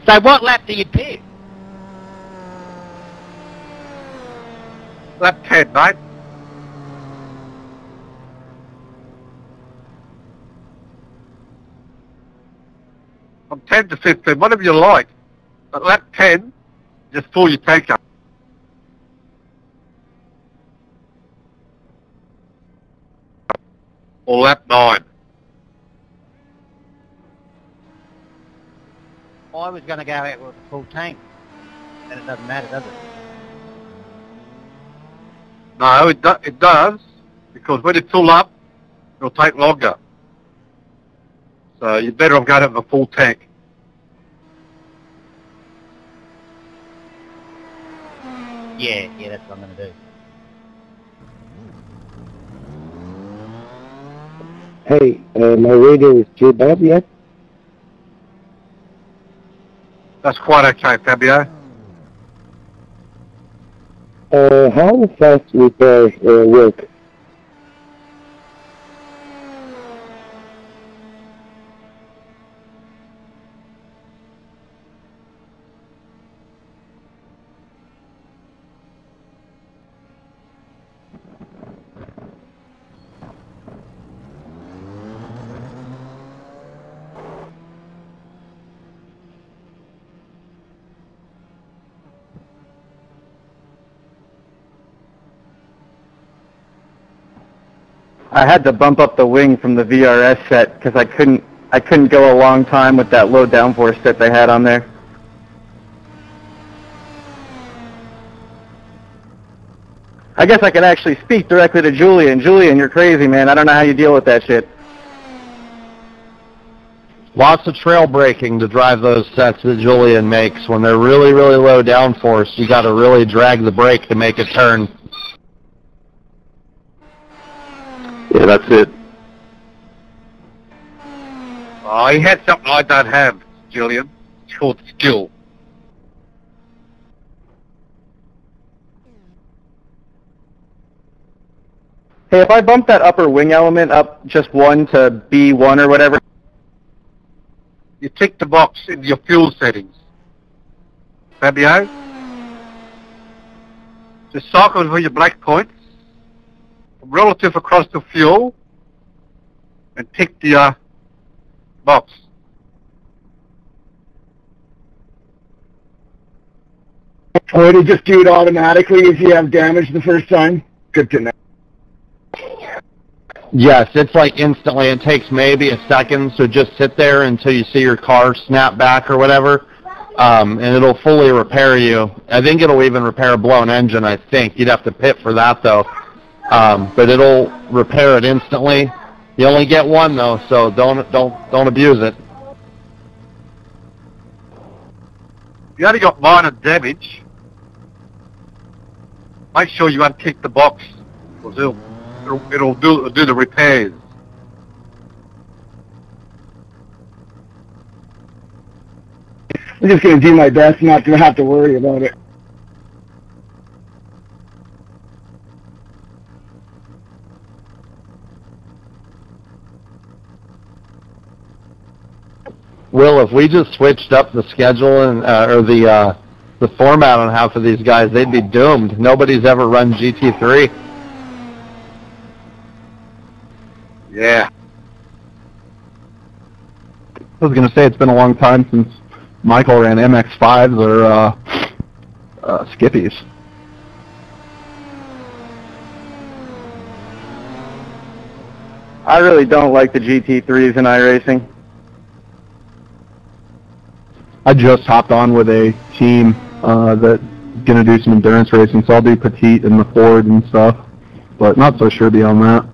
So what lap do you pick? Lap 10, mate. From 10 to 15, whatever you like. But lap 10, just pull your tank up. Or lap 9. I was going to go out with a full tank. Then it doesn't matter, does it? No, it does, because when you fill up, it'll take longer. So you're better off going up with a full tank. Yeah, that's what I'm going to do. Hey, my radio is turned up yet? That's quite okay, Fabio. How fast repair work? I had to bump up the wing from the VRS set because I couldn't go a long time with that low downforce that they had on there. I guess I could actually speak directly to Julian. Julian, you're crazy, man. I don't know how you deal with that shit. Lots of trail braking to drive those sets that Julian makes. When they're really, really low downforce, you got to really drag the brake to make a turn. Yeah, that's it. Oh, he had something I don't have, Julian. It's called skill. Hey, if I bump that upper wing element up just 1 to B1 or whatever. You tick the box in your fuel settings. Fabio? Just cycle with your black points. Relative across the fuel. And tick the box. Or to just do it automatically if you have damage the first time? Good to know. Yes, it's like instantly. It takes maybe a second, so just sit there until you see your car snap back or whatever, and it'll fully repair you. I think it'll even repair a blown engine, I think. You'd have to pit for that, though. But it'll repair it instantly. You only get one, though, so don't abuse it. You only got minor damage. Make sure you untick the box, because it'll do the repairs. I'm just going to do my best not to have to worry about it. Will, if we just switched up the schedule and or the format on half of these guys, they'd be doomed. Nobody's ever run GT3. Yeah. I was going to say it's been a long time since Michael ran MX-5s or Skippies. I really don't like the GT3s in iRacing. I just hopped on with a team that's going to do some endurance racing, so I'll do Petite and the Ford and stuff, but not so sure beyond that.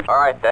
All right, then.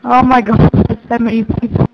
Oh my god, there's so many people.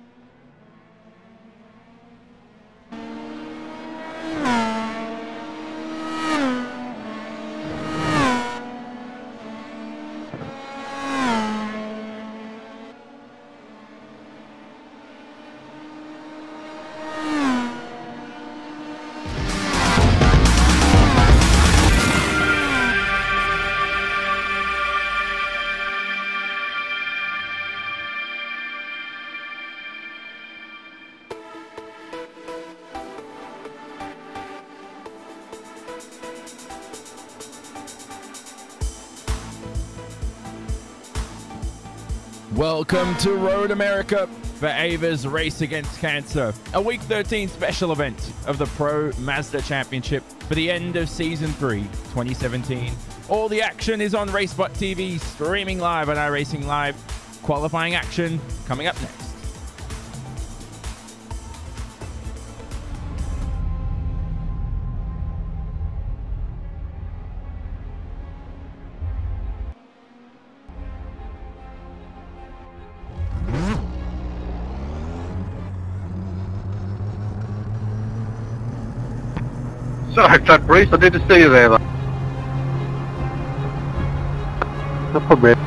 Welcome to Road America for Ava's Race Against Cancer, a Week 13 special event of the Pro Mazda Championship for the end of Season 3, 2017. All the action is on RaceBot TV, streaming live on iRacing Live. Qualifying action coming up next. Sorry, Track Breeze, I did see you there, though. No problem.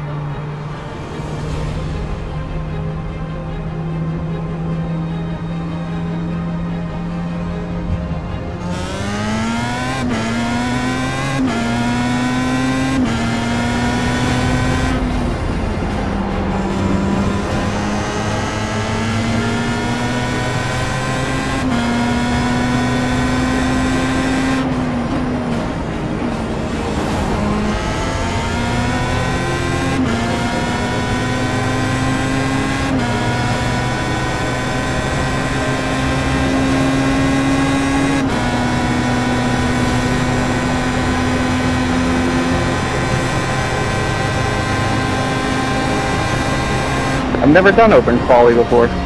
I've never done open quali before. That's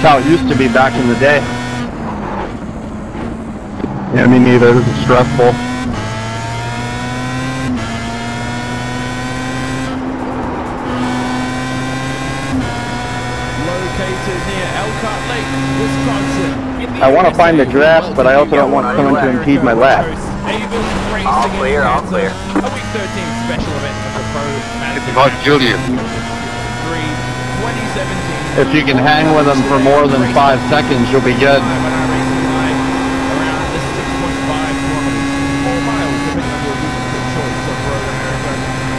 how it used to be back in the day. Yeah, me neither. This is stressful. Located near Elkhart Lake, Wisconsin. I want to find the drafts, but I also don't want someone to impede my lap. All clear, all clear. A Week 13 special event of the Pro Mazda About Julian. 2017. If you can hang with them for more than 5 seconds, you'll be good. Around the 6.5 kilometers, 4 miles, depending on your vehicle choice of Road America.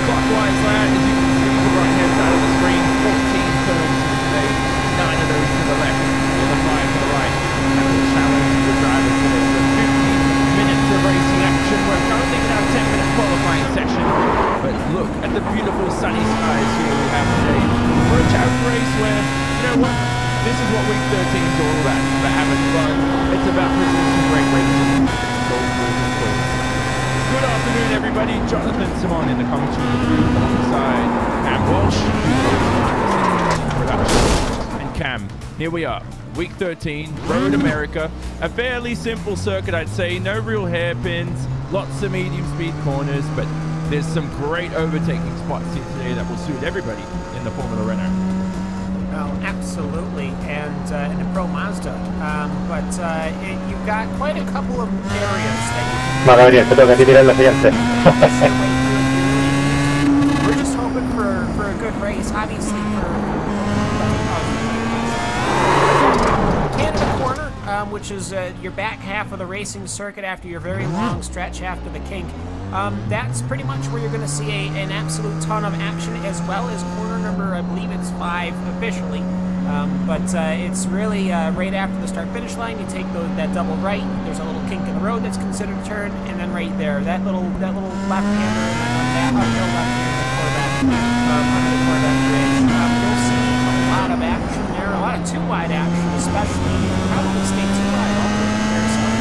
Clockwise land, as you can see, the right-hand side of the screen, 14 turns to the stage, 9 of those to the left, with a 5 to the right. And we'll challenge the driver for this. 15 minutes of racing action. We're currently in our 10-minute qualifying session. But look at the beautiful sunny skies here we have today. For a charity race where, you know what, this is what Week 13 is all about. It's about having fun. It's about producing great races. Good afternoon, everybody. Jonathan Simon in the commentary booth alongside Cam Walsh, who's the production. And Cam, here we are. Week 13, Road America. A fairly simple circuit, I'd say. No real hairpins, lots of medium-speed corners, but there's some great overtaking spots here today that will suit everybody in the Formula Renault. Well, absolutely, and in the Pro Mazda. You've got quite a couple of areas that you can... We're just hoping for a good race, obviously, for... Canada Corner, which is your back half of the racing circuit after your very long stretch after the kink. That's pretty much where you're going to see an absolute ton of action, as well as corner number, I believe it's 5 officially. But it's really right after the start-finish line. You take that double right. There's a little kink in the road that's considered a turn, and then right there, that little left-hander, and then that uphill left-hander Corvette under the Corvette bridge. You'll see a lot of action there, a lot of two-wide action, especially. Probably stay two-wide all the carousel.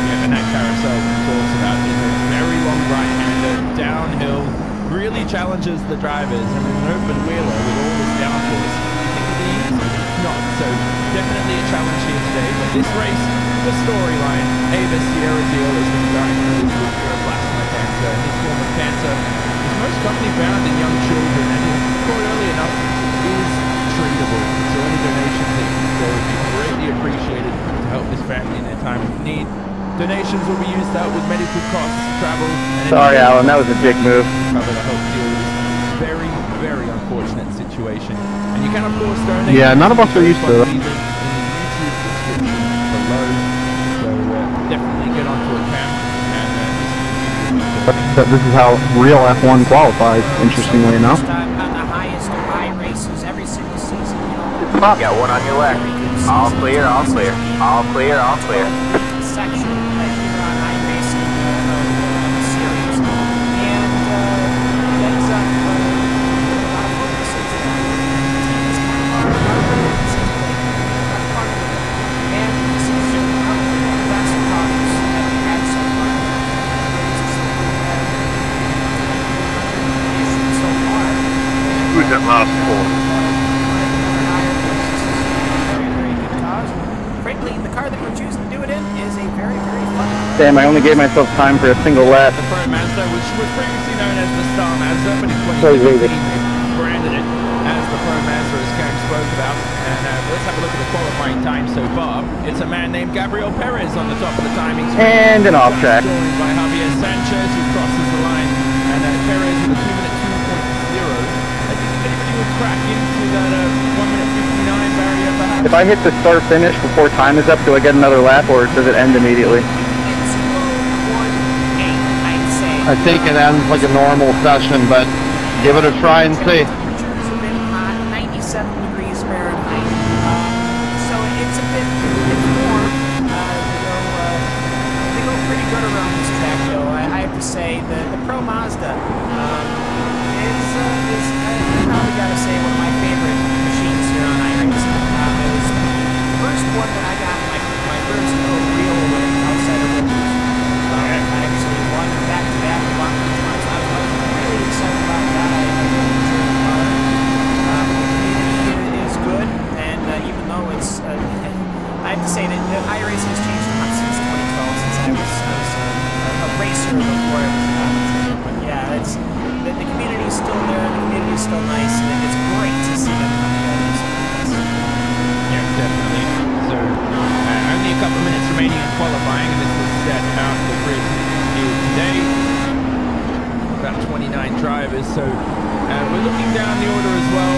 Yeah, and that carousel talks about is a very long right-hander downhill. Really challenges the drivers, and with an open wheeler with all this downforce, not so definitely a challenge here today. But this race, the storyline, Ava Sierra Deal has been diagnosed with neuroplastic cancer. His form of cancer is most commonly found in young children, and if caught early enough, is treatable. So any donations that you can go would be greatly appreciated to help this family in their time of need. Donations will be used to help with medical costs, travel, and Sorry, Alan, that was a dick move. Cover to help deal with this very, very unfortunate situation. And you can, of course, donate. Yeah, none of us are used to it. In the YouTube description below. So definitely get onto a camp. And This is how real F1 qualifies, interestingly enough. On the highest of high races every single season. Got one on your left. All clear, all clear. All clear, all clear. Section here on iRacing series, and that's a lot of focus into that. Teams kind of are and this is probably the best products that we've had so far. So far. Who's that last four? Very good cause. Frankly, the car that we're choosing to do it in is a very, very fun car. Damn, I only gave myself time for a single lap. The Pro Mazda, which was previously known as the Star Mazda, but in 2015 they branded it as the Pro Mazda, as Cam spoke about. And let's have a look at the qualifying time so far. It's a man named Gabriel Perez on the top of the timing. And an off track. Joined by Javier Sanchez, who crosses the line. And Perez with a 2-minute 2.0. I think if anybody would crack into that 1-minute 59 barrier, perhaps. If I hit the start finish before time is up, do I get another lap, or does it end immediately? It's 1:08, I'd say. I think it ends like a normal session, but give it a try and see. Temperatures have been hot, 97 degrees Fahrenheit. So it's a bit warm. They go pretty good around this track, though. I have to say the Pro Mazda is I probably got to say one of my favorite machines here on iRacing. It was the first one that I got my first real win outside of Rivers. I actually won back-to-back one. I was really excited about that. I really enjoyed the car. The community is good, and even though it's, I have to say that the iRacing has changed a lot since 2012, since I was a racer before it was but yeah, it's the community is still there, the community is still nice, and it's great to see them come together. Yeah, definitely. So, only a couple of minutes remaining in qualifying, and this was set out the grid here today. About 29 drivers, so we're looking down the order as well.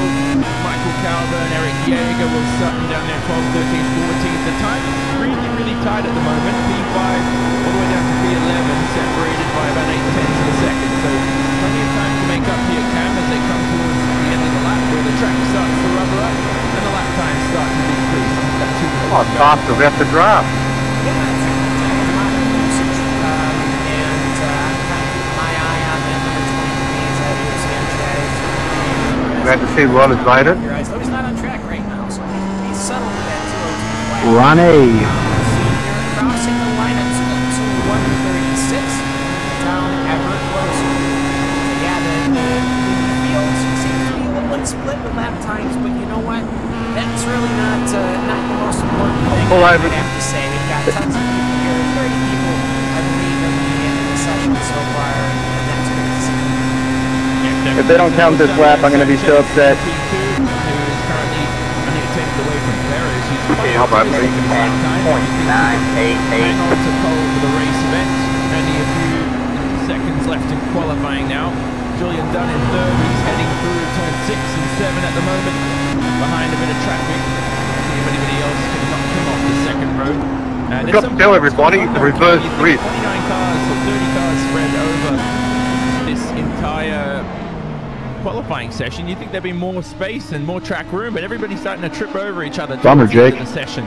Michael Calvin, Eric Jaeger, Will Sutton down there, 12, 13, 14. The time is really, really tight at the moment. P5 all the way down to P11, separated by about 8 tenths of a second. So, plenty of time to make up here, Cam, as they come towards the end of the lap, where the track starts to rubber up, and the lap time starts to decrease. That's 2 minutes. Oh, faster we have to drive. Yeah, it's a lot of usage, and I'm kind of keeping my eye on that number 23 as I do Sanchez. We had to see what is later. Though he's not on track right now, so he's settled with that 202 flag. Ronnie. Senior crossing the line at 136, down ever closer. Yeah, the fields seem to be a little bit split with lap times, but you know what? That's really not the most important thing. I would have to say. We've got tons of people here, 30 people, I believe, in the session so far, and that's good to see. If they don't count this lap, I'm going to be so upset. Who is currently only a tenth away from Perez. He's How about me? 10.988. hang on to pole for the race event. Only a few seconds left in qualifying now. Julian Dunn in third. He's heading through turn 6 and 7 at the moment. Behind a bit of traffic. See if anybody else can knock him off the forgot to tell everybody, the reverse grid. 29 cars or 30 cars spread over this entire qualifying session. You think there'd be more space and more track room, but everybody's starting to trip over each other. Bummer, Jake. The session.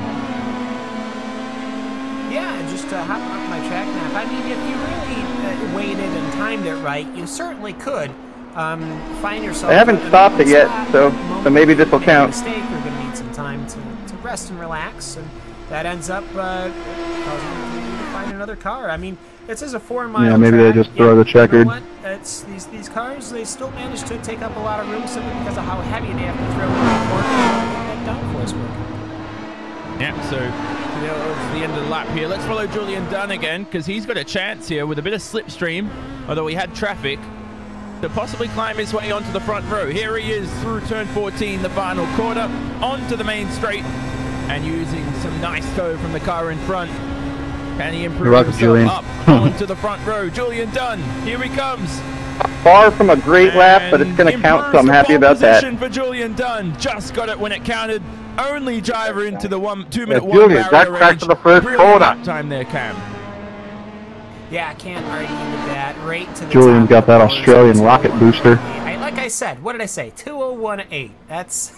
Yeah, just hopping up my track map. I mean, if you really waited and timed it right, you certainly could find yourself. I haven't stopped it yet, so maybe this will count. Mistake. We're going to need some time to rest and relax, and that ends up causing you to find another car. I mean, this is a 4-mile Yeah, maybe track. they just throw the checkered. You know what? It's these cars. They still manage to take up a lot of room simply because of how heavy they have to throw in the corner and get that downforce working. Yeah, so it's the end of the lap here. Let's follow Julian Dunn again, because he's got a chance here with a bit of slipstream, although he had traffic, to possibly climb his way onto the front row. Here he is through turn 14, the final quarter, onto the main straight, and using some nice toe from the car in front. Can he improve himself Julian. up onto the front row? Julian Dunn, here he comes. Far from a great lap, but it's going to count, so I'm happy about that. Position for Julian Dunn. Just got it when it counted. Only driver into the 2-minute one Julian, barrier that's back range. to the first Brilliant corner. lap time there, Cam. Yeah, I can't argue with that. Right to the Julian top got of that the Australian course. rocket booster. Like I said, what did I say? 2:01.8. That's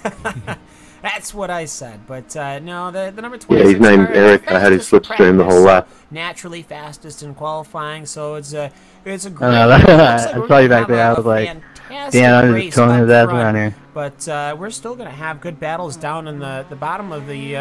that's what I said. But no, the number 26. Yeah, he's named car, Eric. I had his fastest in slipstream the whole lap. Naturally fastest in qualifying, so it's a great. I saw you back there. I was like, damn, I'm just throwing his ass around here. But we're still going to have good battles down in the bottom of the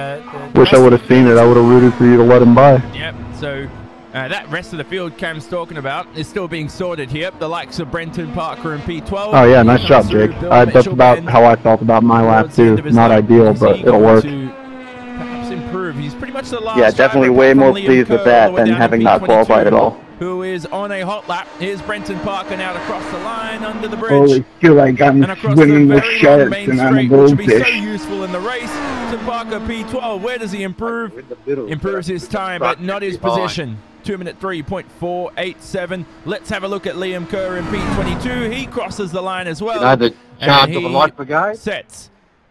Wish I would have seen it. I would have rooted for you to let him by. Yep, so that rest of the field Cam's talking about is still being sorted here. The likes of Brenton Parker and P12. Oh yeah, nice job, Jake. That's about how I felt about my lap too. Not ideal, but it'll work. Perhaps improve. He's pretty much the last. Yeah, definitely driver way from more Liam pleased with Kerr that all the way than down to having not P22, qualified at all. Who is on a hot lap. Here's Brenton Parker now across the line under the bridge. Oh, I feel like I'm and across swimming the with very long sharks main and I'm a straight, which will be so goldfish. useful in the race. To Parker P12, where does he improve? Improves his time, but not his position. 2-minute 3.487. Let's have a look at Liam Kerr in P22. He crosses the line as well. You know the chance of a he light brigade? sets.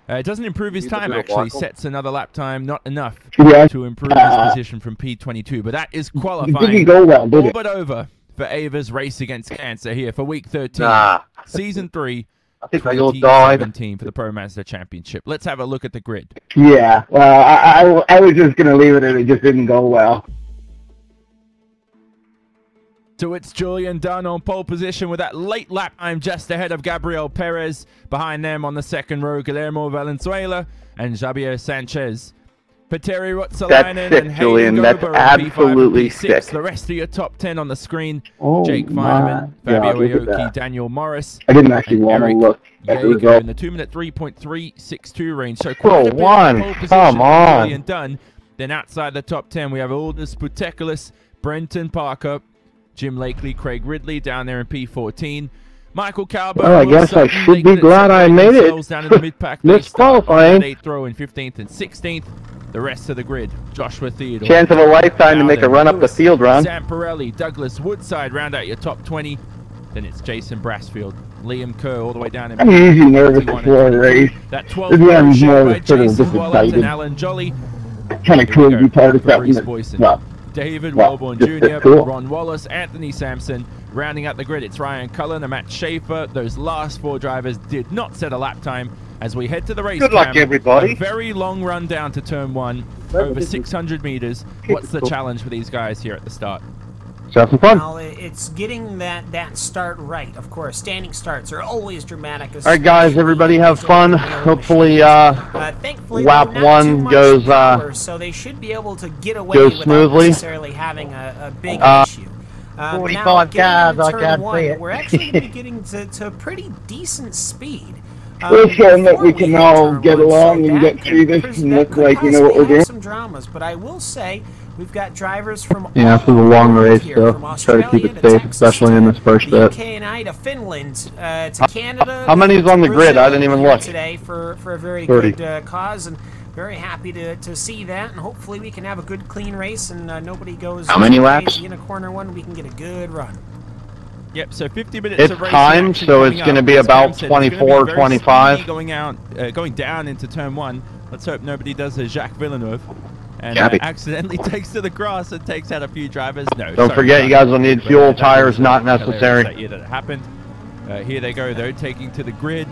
It doesn't improve his time, actually. Sets another lap time, not enough Yeah. to improve his position from P22. But that is qualifying. It didn't go well, did All it? but over for Ava's Race Against Cancer here for week 13, Nah. season 3, I think they all died. 2017 for the Pro Mazda Championship. Let's have a look at the grid. Yeah, well, I was just going to leave it and it just didn't go well. So it's Julian Dunn on pole position with that late lap time just ahead of Gabriel Perez. Behind them on the second row, Guillermo Valenzuela and Javier Sanchez. For Terry Ruotsalainen That's sick, and Julian. Hayden That's Gober on P5 and absolutely P6. sick. The rest of your top 10 on the screen. Oh Jake my Fineman, Fabio God, look at Aoki, that. Daniel Morris. I didn't actually and want to Eric look at the Jaeger result. in the 2-minute 3.362 range. So quite a bit of one. pole position Come for on. Julian Dunn. Then outside the top 10, we have Aldous Putekilis, Brenton Parker, Jim Lakely, Craig Ridley down there in P14. Michael Calbo. Well, I guess I should be glad I made it. Down in the mid-pack. Missed qualifying. 8th row in 15th and 16th. The rest of the grid, Joshua Theodore. Chance of a lifetime to make a run up the field, Ron. Sam Pirelli, Douglas Woodside round out your top 20. Then it's Jason Brassfield, Liam Kerr all the way down in I'm usually nervous 21 before and a race. That This 12th is why I'm row shared by nervous, sort of Jason just Wallace and excited. Alan Jolly. Kind of cool to be part of For something Reese that's Boyson. well, David well, Wellborn just Jr., as cool. Ron Wallace, Anthony Sampson. Rounding out the grid, it's Ryan Cullen and Matt Schaefer. Those last 4 drivers did not set a lap time as we head to the race. Good luck, Cam. everybody. A very long run down to turn 1, over 600 meters. What's the challenge for these guys here at the start? have some fun. Well, it's getting that start right. Of course, standing starts are always dramatic. All right, guys, everybody have fun. Hopefully, thankfully, lap they're not too 1 much goes power, so they should be able to get away goes without smoothly. necessarily having a big issue. 45 cars, I can't see it. We're actually going to be getting to pretty decent speed. We're showing that we before can hit all turn get 1, along so and that get through this and that look could like you know what possibly we're doing. have some dramas, but I will say we've got drivers from Yeah, this is a long race, here, so from try to Australia keep it to safe, Texas especially in to this first the bit. UK and I to Finland to Canada. How many's to on the grid? I Brazil didn't even here look. today for a very 30. good cause, and very happy to see that, and hopefully we can have a good clean race and nobody goes How many crazy laps? in a corner 1. We can get a good run. Yep, so 50 minutes It's of racing timed, action so coming it's up. gonna be As Cam about said, it's gonna be 24, very 25. speedy going down into turn 1. Let's hope nobody does a Jacques Villeneuve. and Gabby. accidentally takes to the grass and takes out a few drivers. No, Don't forget, you guys will need fuel. Tires not necessary. That year that it happened. Here they go though, taking to the grid.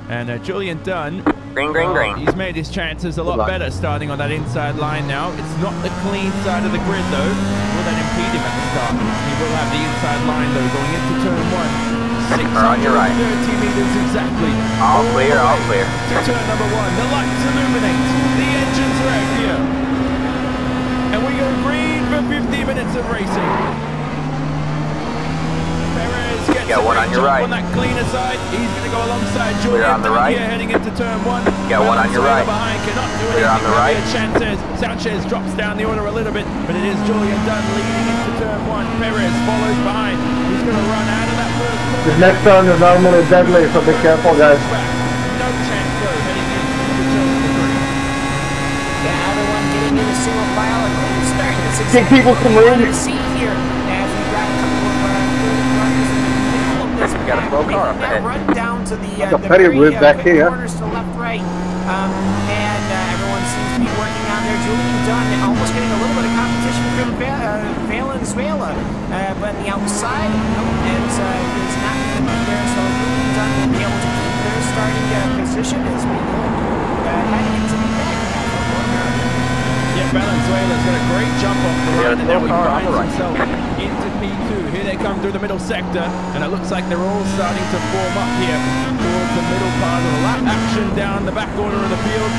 And Julian Dunn, Green. he's made his chances a lot better starting on that inside line now. It's not the clean side of the grid though. Will that impede him at the start? He will have the inside line though going into turn 1. 630 on your right. meters exactly. All clear, all clear. To turn number 1. The lights illuminate. The engines are out here. And we go green for 50 minutes of racing. Perez gets Got one on your right. on that cleaner side. He's going to go alongside Julian Clear on the right. here heading into turn 1. Got one on your right. Behind, cannot do Clear on anything. the right. Sanchez drops down the order a little bit, but it is Julian Dunn leading into turn 1. Perez follows behind. He's going to run out of that first corner. The next turn is normally deadly, so be careful, guys. No chance though, heading into turn 3. Yeah, everyone getting into single file and clean start. That's Think exactly people what can we wanted win. to see here as we got a couple of runners in the middle of this. We got a slow car up that ahead. run down to the petty very whip back quick here. corners to left, right. And everyone seems to be working on there. Julian Dunn almost getting a little bit of competition from Valenzuela. But the outside, is not going to be there. So Julian Dunn will be able to keep their starting position as we go heading into the back half of Yeah, Valenzuela's got a great jump off the line, and now he car on finds the right. himself into P2. Here they come through the middle sector, and it looks like they're all starting to form up here towards the middle part of the lap. Action down the back order of the field.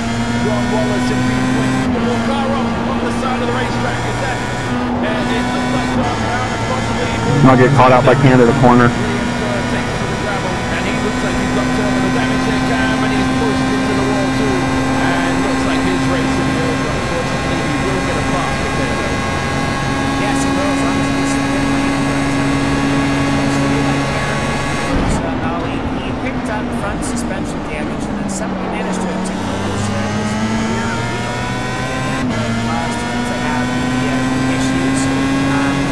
Ron Wallace in P20. One more car on the side of the racetrack. Is that? And it looks like Tom Brown and possibly... I'll get caught out by Canada corner. Takes to the gravel, and he looks like he's got terminal damage there, Cam, and he's pushed into the wall too. And looks like his race in the over. Unfortunately, he will get a pass with it. Yes, he will, as long as he's he picked up front suspension damage, and then somebody managed to take his rear wheel and caused him to have the issues.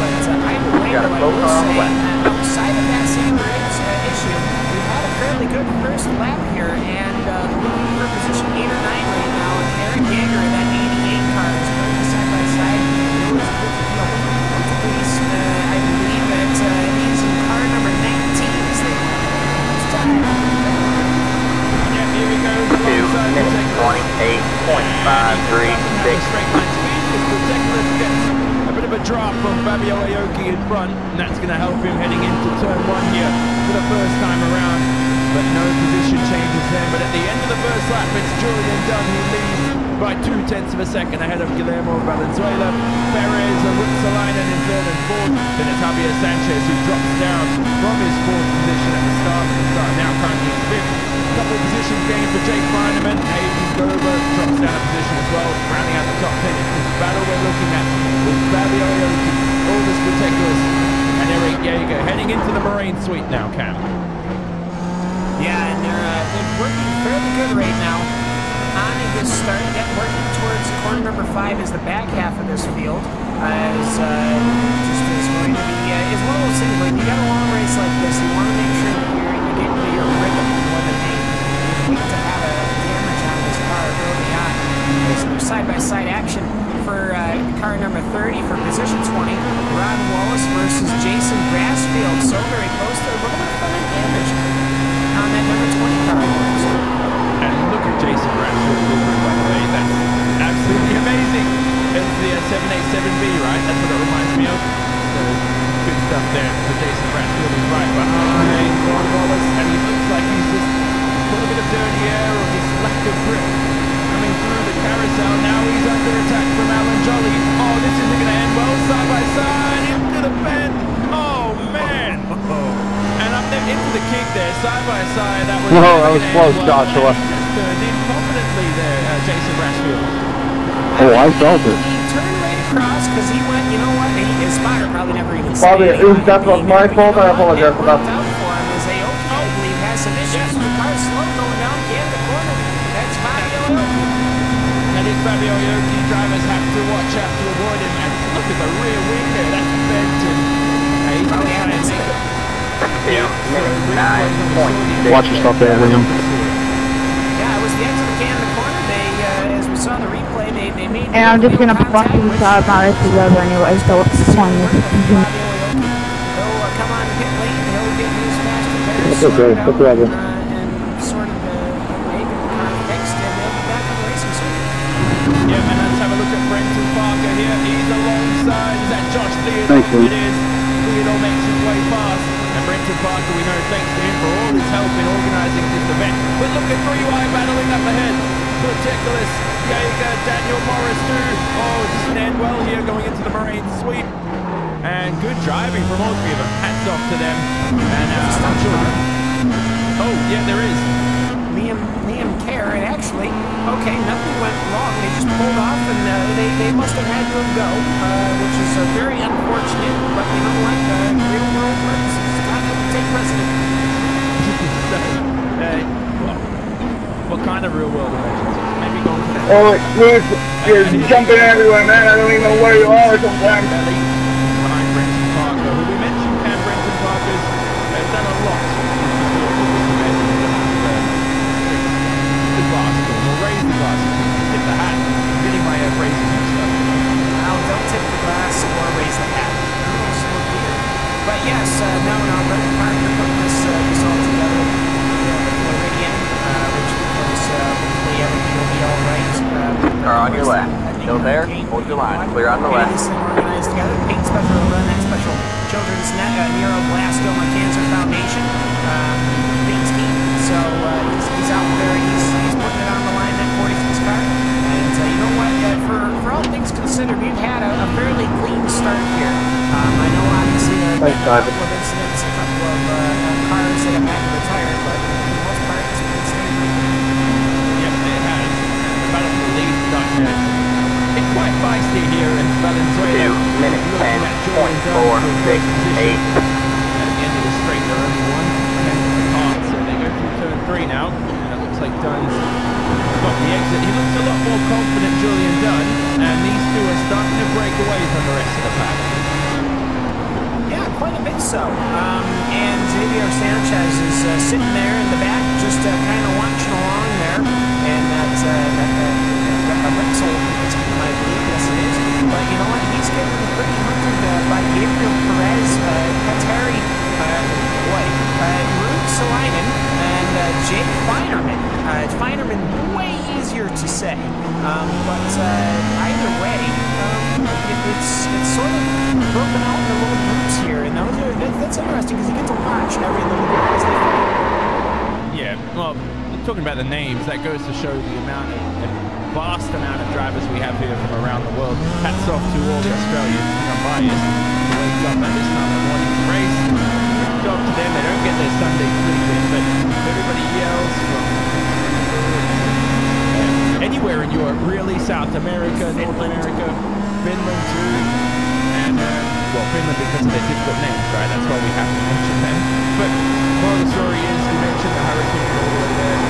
But either way, Got a I slow will car on the say, left. outside of that single race issue, we've had a fairly good first lap here, and looking for position 8 or 9 right now, and Eric Yeager, that 88 car, is going side by side. There was police, I believe that he's in car number 19 as they Yeah, here we go. 2 minutes 28.536. Straight line speed. Spectacular gets a bit of a drop from Fabio Aoki in front, and that's going to help him heading into turn 1 here for the first time around. But no position changes then. But at the end of the first lap, it's Julian Dunn who leads by 0.2 of a second ahead of Guillermo Valenzuela. Perez and Ruxalainen in third and fourth. Then it's Javier Sanchez who drops down from his fourth position at the start. Now currently in fifth. A couple of positions gained for Jake Feineman. Aiden Gerber drops down a position as well. Rounding out the top 10 is this battle we're looking at with Fabio Aoki, Aldous Putekilis, and Eric Yeager heading into the Marine Suite now, Cam. Yeah, and they're working fairly good right now on a good start. Working towards corner number 5 is the back half of this field. As just is going to be is one of those things when you got a long race like this, you want to make sure that you're getting to your rhythm more than anything. You need to have a damage on this car early on. So there's side-by-side action for car number 30 for position 20. Ron Wallace versus Jason Grassfield. So very close to a little bit of fun and damage on that number 20 car. And look at Jason Grassfield delivering, by the way. That's absolutely amazing. It's the 787B, right? That's what it reminds me of. So good stuff there for Jason Grassfield. He's right behind Ron Wallace, and he looks like he's just put a bit of dirty air or just lack of grip coming through the carousel. Now he's under attack from Alan Jolly. Oh, this isn't going to end well. Side by side into the bend. Oh, man. And up there into the kick there, side by side. That was, that was close, Joshua. He just turned in confidently there, Jason Grassfield. Oh, I felt it. He turned right across because he went, you know what, his spotter probably never even said Bobby, that was my fault. I apologize for that. It worked out for him as Aoki, I believe, has some issues. The car's slow going down Canada corner. That's Fabio Aoki. And his Fabio Aoki drivers have to watch out to avoid him. And look at the rear wing there, that's bent. He's going to try and make it. 2:09.6. Watch yourself there, Liam. Yeah, it was the exit of Canada corner. They, as we saw in the replay, they they made And I'm just gonna contact bust this with out now. This is over anyway, so what's the point? He'll come on the pit lane, he'll get his fast repairs That's okay, sorted no out, problem. and sort of make the car fixed, and they'll be back on the racing circuit. Yeah, and let's have a look at Brenton Parker here. He's alongside. Is that Josh Theodore? Thanks, Luke. It is. Theodore makes his way past. And Brenton Parker, we know, thanks to him for all his help in organising this event. But look at 3Y battling up ahead. Nicholas, Jaeger, Daniel Morris too. Oh, it doesn't end well here going into the Marine sweep. And good driving from all three of them. Hats off to them. And I'm sure. Oh, yeah, there is. Liam Kerr, and actually, okay, nothing went wrong. They just pulled off, and they must have had to go, which is very unfortunate. But you know what? Real world purposes kind of take precedent. What kind of real world emergencies? Maybe going to the Oh, Luke, you're jumping everywhere, man. I don't even know where you are sometimes. belly behind Brenton Parker, who we mentioned. Cam Brenton Parker's done a lot. The glass, or raise the glass. Tip the hat. Getting my phrases mixed up. Now, don't tip the glass or raise the hat. Oh, so weird. But yes, no, Brendan Parker put this all together. Floridian, which was hopefully everything will be all right. Car on your left. Still there? Hold your line. Clear on the left. This thing organized together. Paint special run that special children's neuroblastoma cancer foundation paint scheme. So he's out there. He's putting it on the line at 46 car. And you know what? For all things considered, we've had a fairly clean start here. I know obviously there have been a couple of incidents, a couple of cars that have had to retire, but for the most part, it's been stable. Yep, it has. Battle for the lead starting it's quite feisty here in Valenzuela. 2 minutes, 10.468. At the end of the straight, they're only one tenth apart, so they go through turn 3 now. And it looks like Dunn's got the exit. He looks a lot more confident, Julian Dunn, and these two are starting to break away from the rest of the pack. Yeah, quite a bit so. And Xavier Sanchez is sitting there in the back, just kind of watching along there. And that Rexel, I believe, yes it is. But you know what? He's getting pretty hunted by Gabriel Perez, Kateri, Ruud Salainen, and Jake Feinerman. Feinerman, way easier to say. But either way, it's sort of broken out into little groups here, and that's interesting because you get to watch every little group as they fight. Yeah, well, talking about the names, that goes to show the vast amount of drivers we have here from around the world. Hats off to all the Australians. I'm biased. They wake up at this time of the morning to race. Good job to them. They don't get their Sunday sleep in, but everybody yells from anywhere in Europe, really. South America, North America, Finland too. And, well, Finland because of their difficult names, right? That's why we have to mention them. But moral of the story is, we mentioned the hurricane all the way there.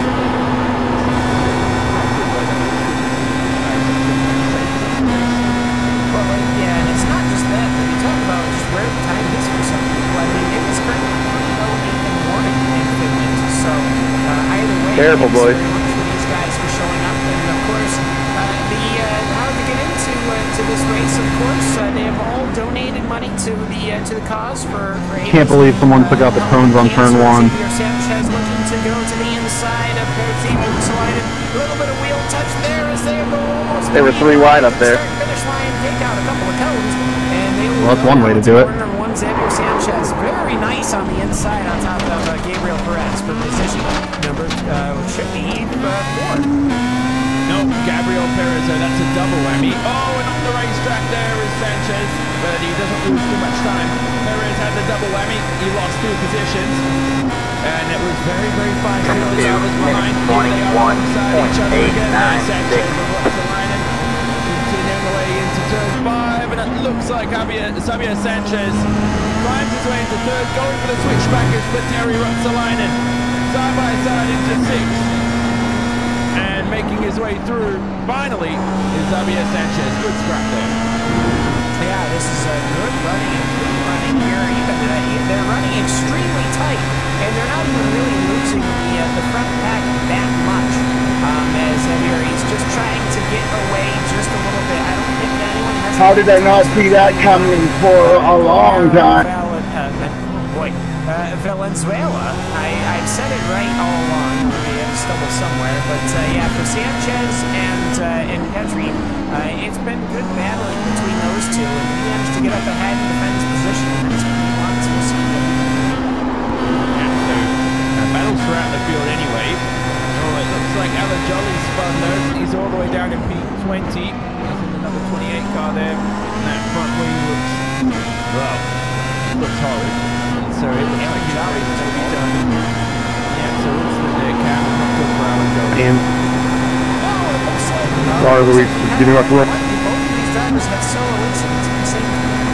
Well, yeah, and it's not just that, but you talk about just where the time is for some people. I mean, it was currently 8 in the morning in Finland, so either way, Terrible, boys. very much for these guys for showing up, and of course, how to get into to this race, of course, they have all donated money to the cause for Can't believe someone took out the cones on turn 1. Sanchez looking to go to the inside of Xavier Salainen. A little bit of wheel touch there as they go almost. They were 3 wide up there. Finish line, take out a couple of cones, and they will. Well, that's one way to do it. Number 1, Xavier Sanchez, very nice on the inside on top of Gabriel Perez for position number should be 4. No, Gabriel Perez, that's a double whammy. Oh, and on the racetrack there is Sanchez, but he doesn't lose too much time. Perez had the double whammy. He lost 2 positions, and it was very, very fast. 2 minutes, 21.896. Sanchez continuing away into turn 5, and it looks like Xavier Sanchez finds his way into 3rd, going for the switchback is Terry Rutsalainen, side by side into 6th. And making his way through, finally, is Xavier Sanchez. Good scrap there. Yeah, this is a good running here. Even they're running extremely tight, and they're not even really losing the front pack that much. As Xavier, he's just trying to get away just a little bit. I don't think anyone has... How did I not see that coming for a long time? Valenzuela. I've said it right all along. Maybe I stumbled somewhere, but yeah, for Sanchez and Petri, it's been good battling between those two, and he managed to get up ahead and defend his position. And that's what he wants. We'll see. Yeah, so battles throughout the field anyway. Oh, it looks like Alan Jolly's spun though. He's all the way down in P20. There's another 28 car there. And that front wing looks, well, it looks horrid. So it looks like he's ready to be done. Yeah, so it's the cam. Not good for Alan Jolly. Sorry, Luis. Give me my flip. Both of these drivers had solo incidents at the same time.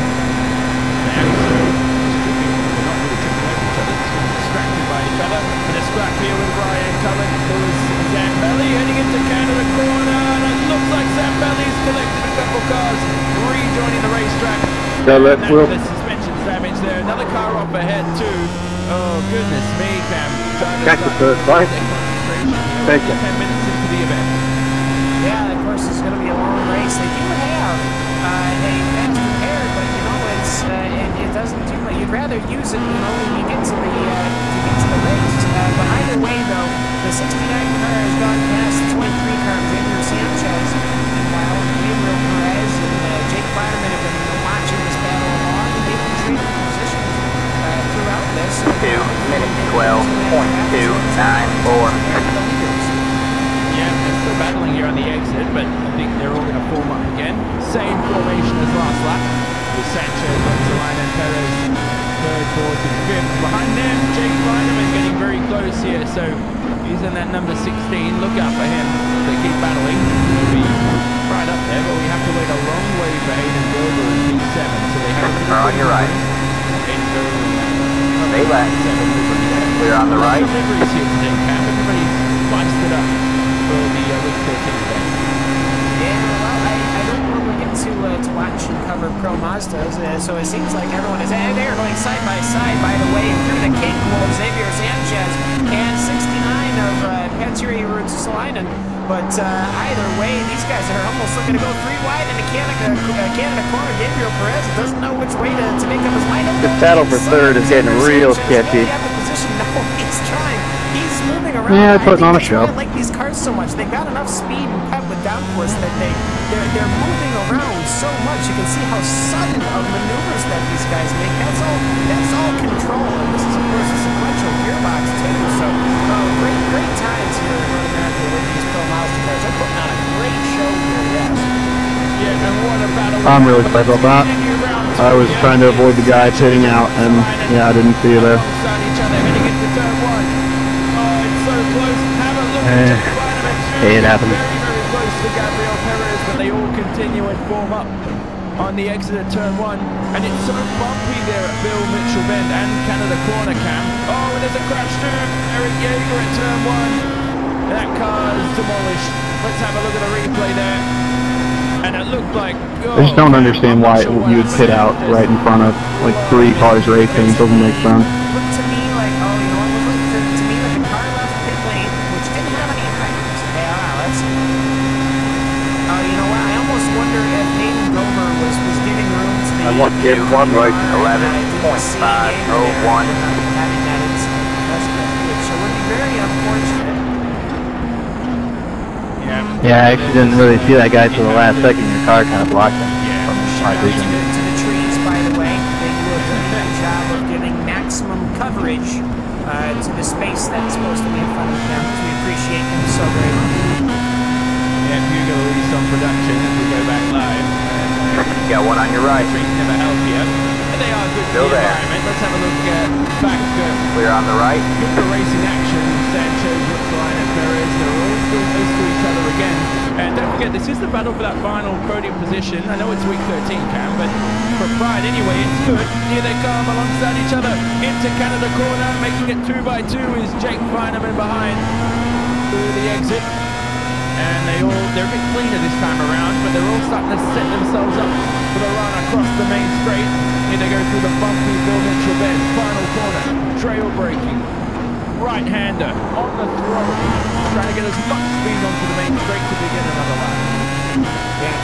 Yeah, so they're not really tripping over each other. Just distracted by each other. And a scrap here with Ryan Cullen. There's Zambelli heading into Canada corner. And it looks like Zambelli's collected a couple cars, rejoining the racetrack. Let's the suspension's damage there. Another car off ahead too. Oh goodness me, Cam. Catch the first line. Thank you. 10 minutes into the event. Yeah, of course, it's going to be a long race. They do have a fast repaired, but you know, it doesn't do much. You'd rather use it, you know, when you get to the race. But either way, though, the 69 car has gone past the 23 car, Xavier Sanchez, and while Gabriel Perez and Jake Fireman have been watching this battle along, and they've been trading positions throughout this. 2 minutes 12.294. Yeah, they're still battling here on the exit, but I think they're all going to form up again. Same formation as last lap, with Sanchez, Gonzalez, and Perez, third, fourth, and fifth. Behind them, Jake Lineman getting very close here, so he's in that number 16. Look out for him. They keep battling. He'll be right up there, but we have to wait a long way for Hayden Wilbur in P7, so they have a on your right. Hayden Wilbur in that. Stay left. Clear on the right. Deliveries here today, Cam. Everybody's spiced it up for the week 13 event. Yeah, well, I don't normally get to watch and cover Pro Mazdas, so it seems like everyone is they're going side by side, by the way, through the cake wall, Xavier Sanchez and 69 of Petri Rutsalainen. But either way, these guys are almost looking to go 3 wide into Canada corner. Gabriel Perez doesn't know which way to make up his mind. This battle for third is getting real sketchy. No, he's trying. He's moving around. Yeah, putting on a show. I like these cars so much. They've got enough speed and pep with downforce that they're moving around so much. You can see how sudden of maneuvers that these guys make. That's all control. And this is of course a sequential gearbox too. So great times here in North America with these Pro Mazda cars. They're putting on a great show here. Yes. Yeah, and what about I'm really sorry about that. I was trying to avoid the guy pitting out, and yeah, I didn't see you there. Hey, it happened. Very close to Gabriel Perez, but they all continue and form up on the exit of turn 1. And it's so bumpy there at Bill Mitchell Bend and Canada corner, Cam. Oh, and there's a crash too. Eric Yeager at turn 1. That car is demolished. Let's have a look at the replay there. And it looked like... I just don't understand why you would pit out right in front of like 3 cars racing. It doesn't make sense. Looked to me like, oh, you know what? It looked to me like a car left pit lane, which didn't have any effects. Hey, let's... Oh, you know what? I almost wonder if Hayden Gomer was getting room to the... I want to get one right. 11.501. Having that incident, which would be very unfortunate. Yeah, I actually didn't really see that guy till the last second. Your car kind of blocked him from my vision. To the trees, by the way. They do a very good job of giving maximum coverage to the space that's supposed to be in front of the cameras. We appreciate them so very much. Yeah, Hugo released on production as we go back live. You got one on your right. Trees never help you. And they are good Still for the there. environment. Let's have a look back. Clear on the right. Good for racing action. Sanchez, Rutsalainen, and Perez. They're all still close to each other again. And don't forget, this is the battle for that final podium position. I know it's week 13, Cam, but for pride anyway, it's good. Here they come alongside each other into Canada corner. Making it 2 by 2 is Jake Fineman behind through the exit. And they're a bit cleaner this time around, but they're all starting to set themselves up for the run across the main straight. Here they go through the bumpy Bill Mitchell Bend, final corner, trail braking, right-hander on the throttle, trying to get as much speed onto the main straight to begin another lap. Yeah,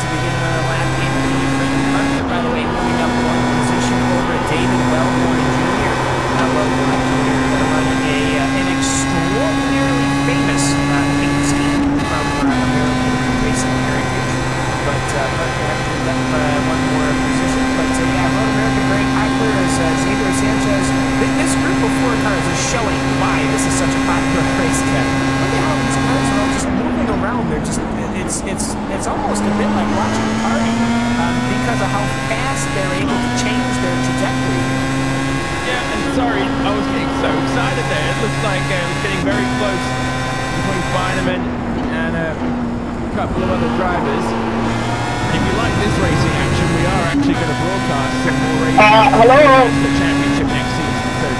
it's almost a bit like watching a party because of how fast they're able to change their trajectory. Yeah, and sorry, I was getting so excited there. It looks like it was getting very close between Fineman and a couple of other drivers. If you like this racing action, we are actually going to broadcast some more racing. Hello. The championship next season. So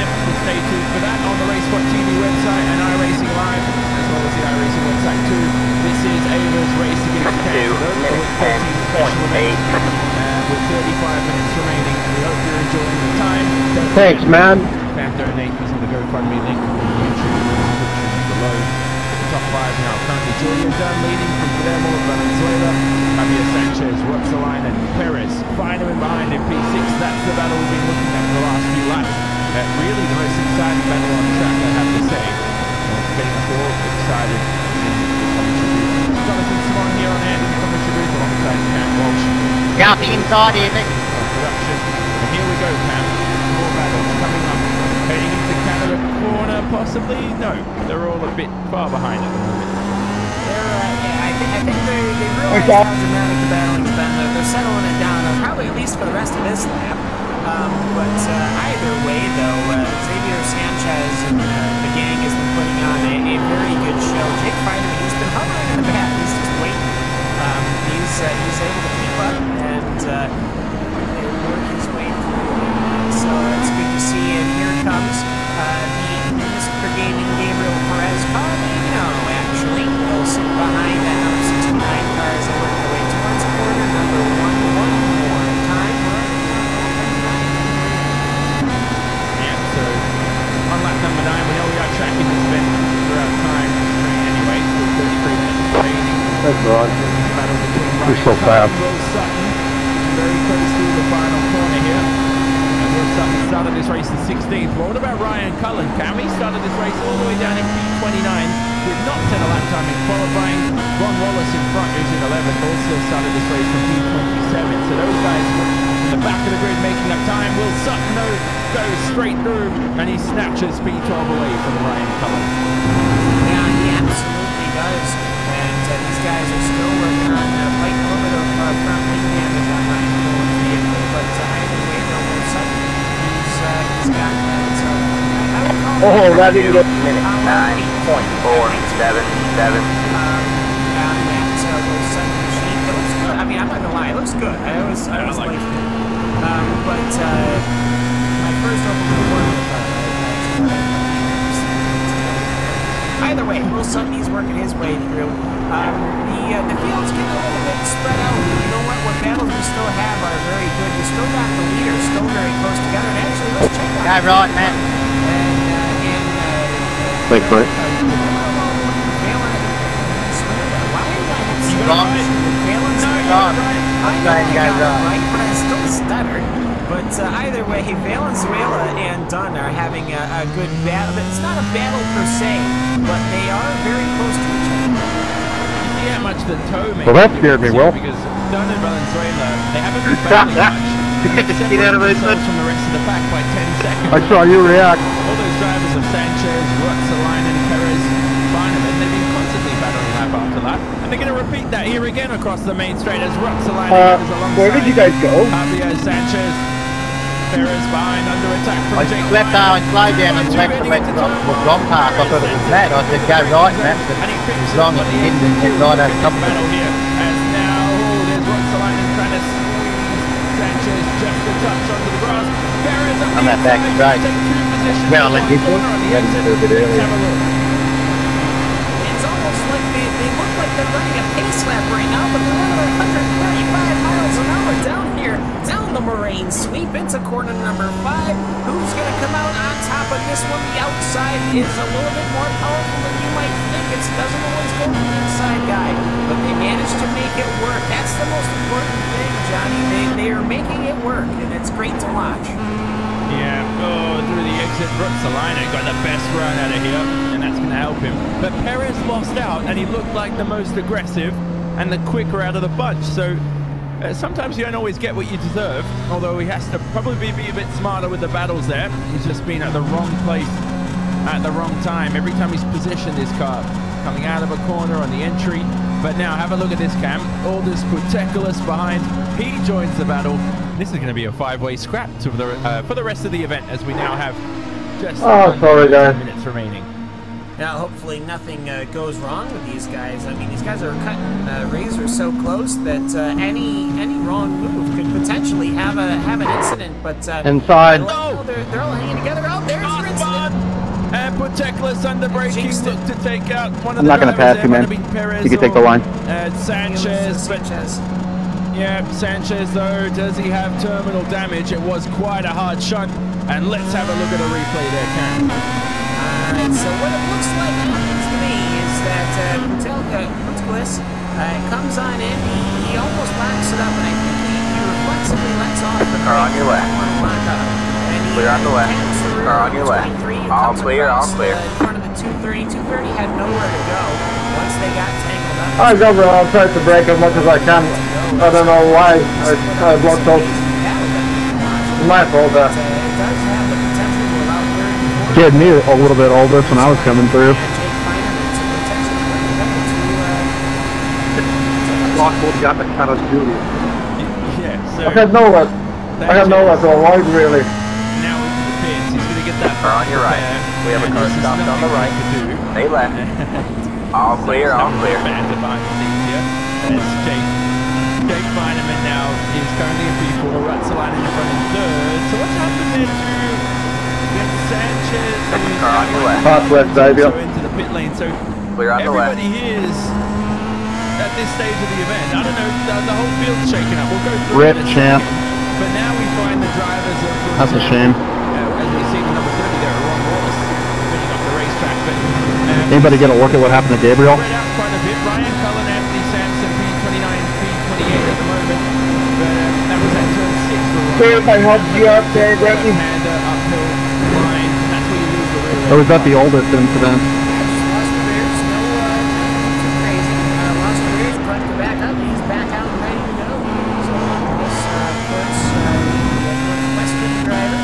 definitely stay tuned for that on the RaceSpot TV website and iRacing Live, as well as the iRacing website too. This is Ava's Race Against Canada with 14.8 with 35 minutes remaining, and we hope you're enjoying the time. Thanks, man. Fan donate using the GoFundMe link in the YouTube description below. The top 5 now currently Julia Dunn leading from Palermo, Valenzuela, Javier Sanchez, Roxalainen, Perez, Fineman behind in P6. That's the battle we've been looking at for the last few laps. Really the most exciting battle on track, I have to say. It's getting us all excited in the commentary booth. Jonathan Simon here on hand in the commentary booth alongside Cam Walsh. Got the inside here, Nick. Production. And here we go, Cam. More battles coming up. Heading into Canada corner, possibly? No, they're all a bit far behind at the moment. I think they realize how dramatic the battling's been. They're settling it down, probably at least for the rest of this lap. But either way, though, Xavier Sanchez and the gang has been putting on a very good show. Jake Fineman, he's been hovering in the back. He's just waiting. He's able to keep up and work his way through. So it's good to see. And here comes the Mr. Gaming Gabriel Perez car. No, actually, Wilson behind that number 69 car as they work their way towards corner number 1. One more time. So on lap number 9, we know we are tracking this event throughout time anyway, still 33 minutes remaining. That's right. You're so fast. Will Sutton, very close to the final corner here. And Will Sutton started this race in 16th. Well, what about Ryan Cullen? Cam, he started this race all the way down in P29. Did not set a lap time in qualifying. Ron Wallace in front, who's in 11th, also started this race from P27. So those guys in the back of the grid making up time. Will Sutton, though, goes straight through, and he snatches P12 away from Ryan Cullen. Yeah, he absolutely does. And these guys are still working on fighting a little bit of front wing damage on Ryan Cullen's vehicle. But either way, though, Will Sutton, he's got that. So I would call that didn't get minute 9.477. Will Sutton machine. It looks good. I mean, I'm not gonna lie, it looks good. I always like it. But my first open either way, Will Sutton, he's working his way through. The field's getting a little bit spread out. You know what? What battles we still have are very good. We still got the leaders still very close together. And actually, let's check out. Guy right, man. Thanks, mate. But I still stuttered. But either way, Valenzuela and Dunn are having a good battle. It's not a battle per se, but they are very close to each other. You see how much the toe makes. Well, that scared me, Will. Because Dunn and Valenzuela, they haven't been battling much. Get out of it, from the rest of the pack by 10 seconds. I saw you react. All those drivers of Sanchez, Roxalainen, Perez, Fineman, they've been constantly battling lap after lap. And they're going to repeat that here again across the main straight as Roxalainen is alongside where did you guys go? Javier Sanchez. Perez behind under attack from Jake. I left out and slide down and left the went wrong path. I thought it was that. I said go right, and that's it was wrong at the end and went right over top of battle it. here. As now, there's Roxalainen trying to squeeze Sanchez just a touch onto the grass. Perez up I'm the at back inside, straight. take 2 positions. Well, let this one. Let me do a bit earlier. Have a look. It's almost like they look like they're running a pace lap right now, but they're running 135 miles an hour down here, down the Moraine Sweep into corner number 5. Who's going to come out on top of this one? The outside is a little bit more powerful than you might think. It doesn't always go to the inside guy, but they managed to make it work. That's the most important thing, Johnny. They are making it work, and it's great to watch. Yeah, through the exit, Roxalainen got the best run out of here, and that's going to help him. But Perez lost out, and he looked like the most aggressive and the quicker out of the bunch. So sometimes you don't always get what you deserve, although he has to probably be a bit smarter with the battles there. He's just been at the wrong place at the wrong time. Every time he's positioned his car, coming out of a corner on the entry, But now have a look at this, Cam. Aldous Puteculus behind. He joins the battle. This is going to be a 5-way scrap for the rest of the event, as we now have just sorry, guys. minutes remaining. Now, hopefully nothing goes wrong with these guys. I mean, these guys are cutting razors so close that any wrong move could potentially have an incident. But inside. They're all hanging together. Oh, there's your incident. And Puteculus under braking look to take out one of I'm the not going to pass you, man. You can take the line. Sanchez. Yeah, Sanchez though, does he have terminal damage? It was quite a hard shot. And let's have a look at a replay there, Cam. Alright, so what it looks like happens to me is that Puteculus comes on in, he almost backs it up, and I think he reflexively lets off the car on your left. Clear on the left. Car on your left. All clear, all clear. In front of the 230. 230 had nowhere to go once they got tangled up. Alright, go, bro. I'll try to brake as much as I can. I don't know why I blocked those. It's my fault. It does have the potential to allow third and fourth. Scared me a little bit, Aldous, when I was coming through. Lockwood got the Call of Duty. Yeah, so I have nowhere to avoid, really. now into the pits. He's going to get that Car on your right. We have a car stopped on the right. They left. All clear, all clear. Behind the scenes here. As Jake Feineman now is currently in P4. Rutzelainen in front in third. So what's happened there to Sanchez? Car on your left. Pass left, Xavier. Into the pit lane. So Clear on the left. everybody here is at this stage of the event. I don't know, the whole field's shaken up. We'll go through Rip, it in a champ. second. But now we find the drivers of That's a shame. as we see the number 30 there, Ron Wallace, winning off the racetrack. But Anybody get a look at what happened to Gabriel? spread out quite a bit. Ryan Cullen, Anthony Sampson, P29, P28 at the moment. But that was at turn 6 for Ryan. See if I help you up there, Becky. Hander, uphill line. That's where you lose the rear. Or was that the oldest incident? Just lost the rears, no too crazy. Lost the rears, brought the back up, he's back out and ready to go. So this puts the Northwestern driver,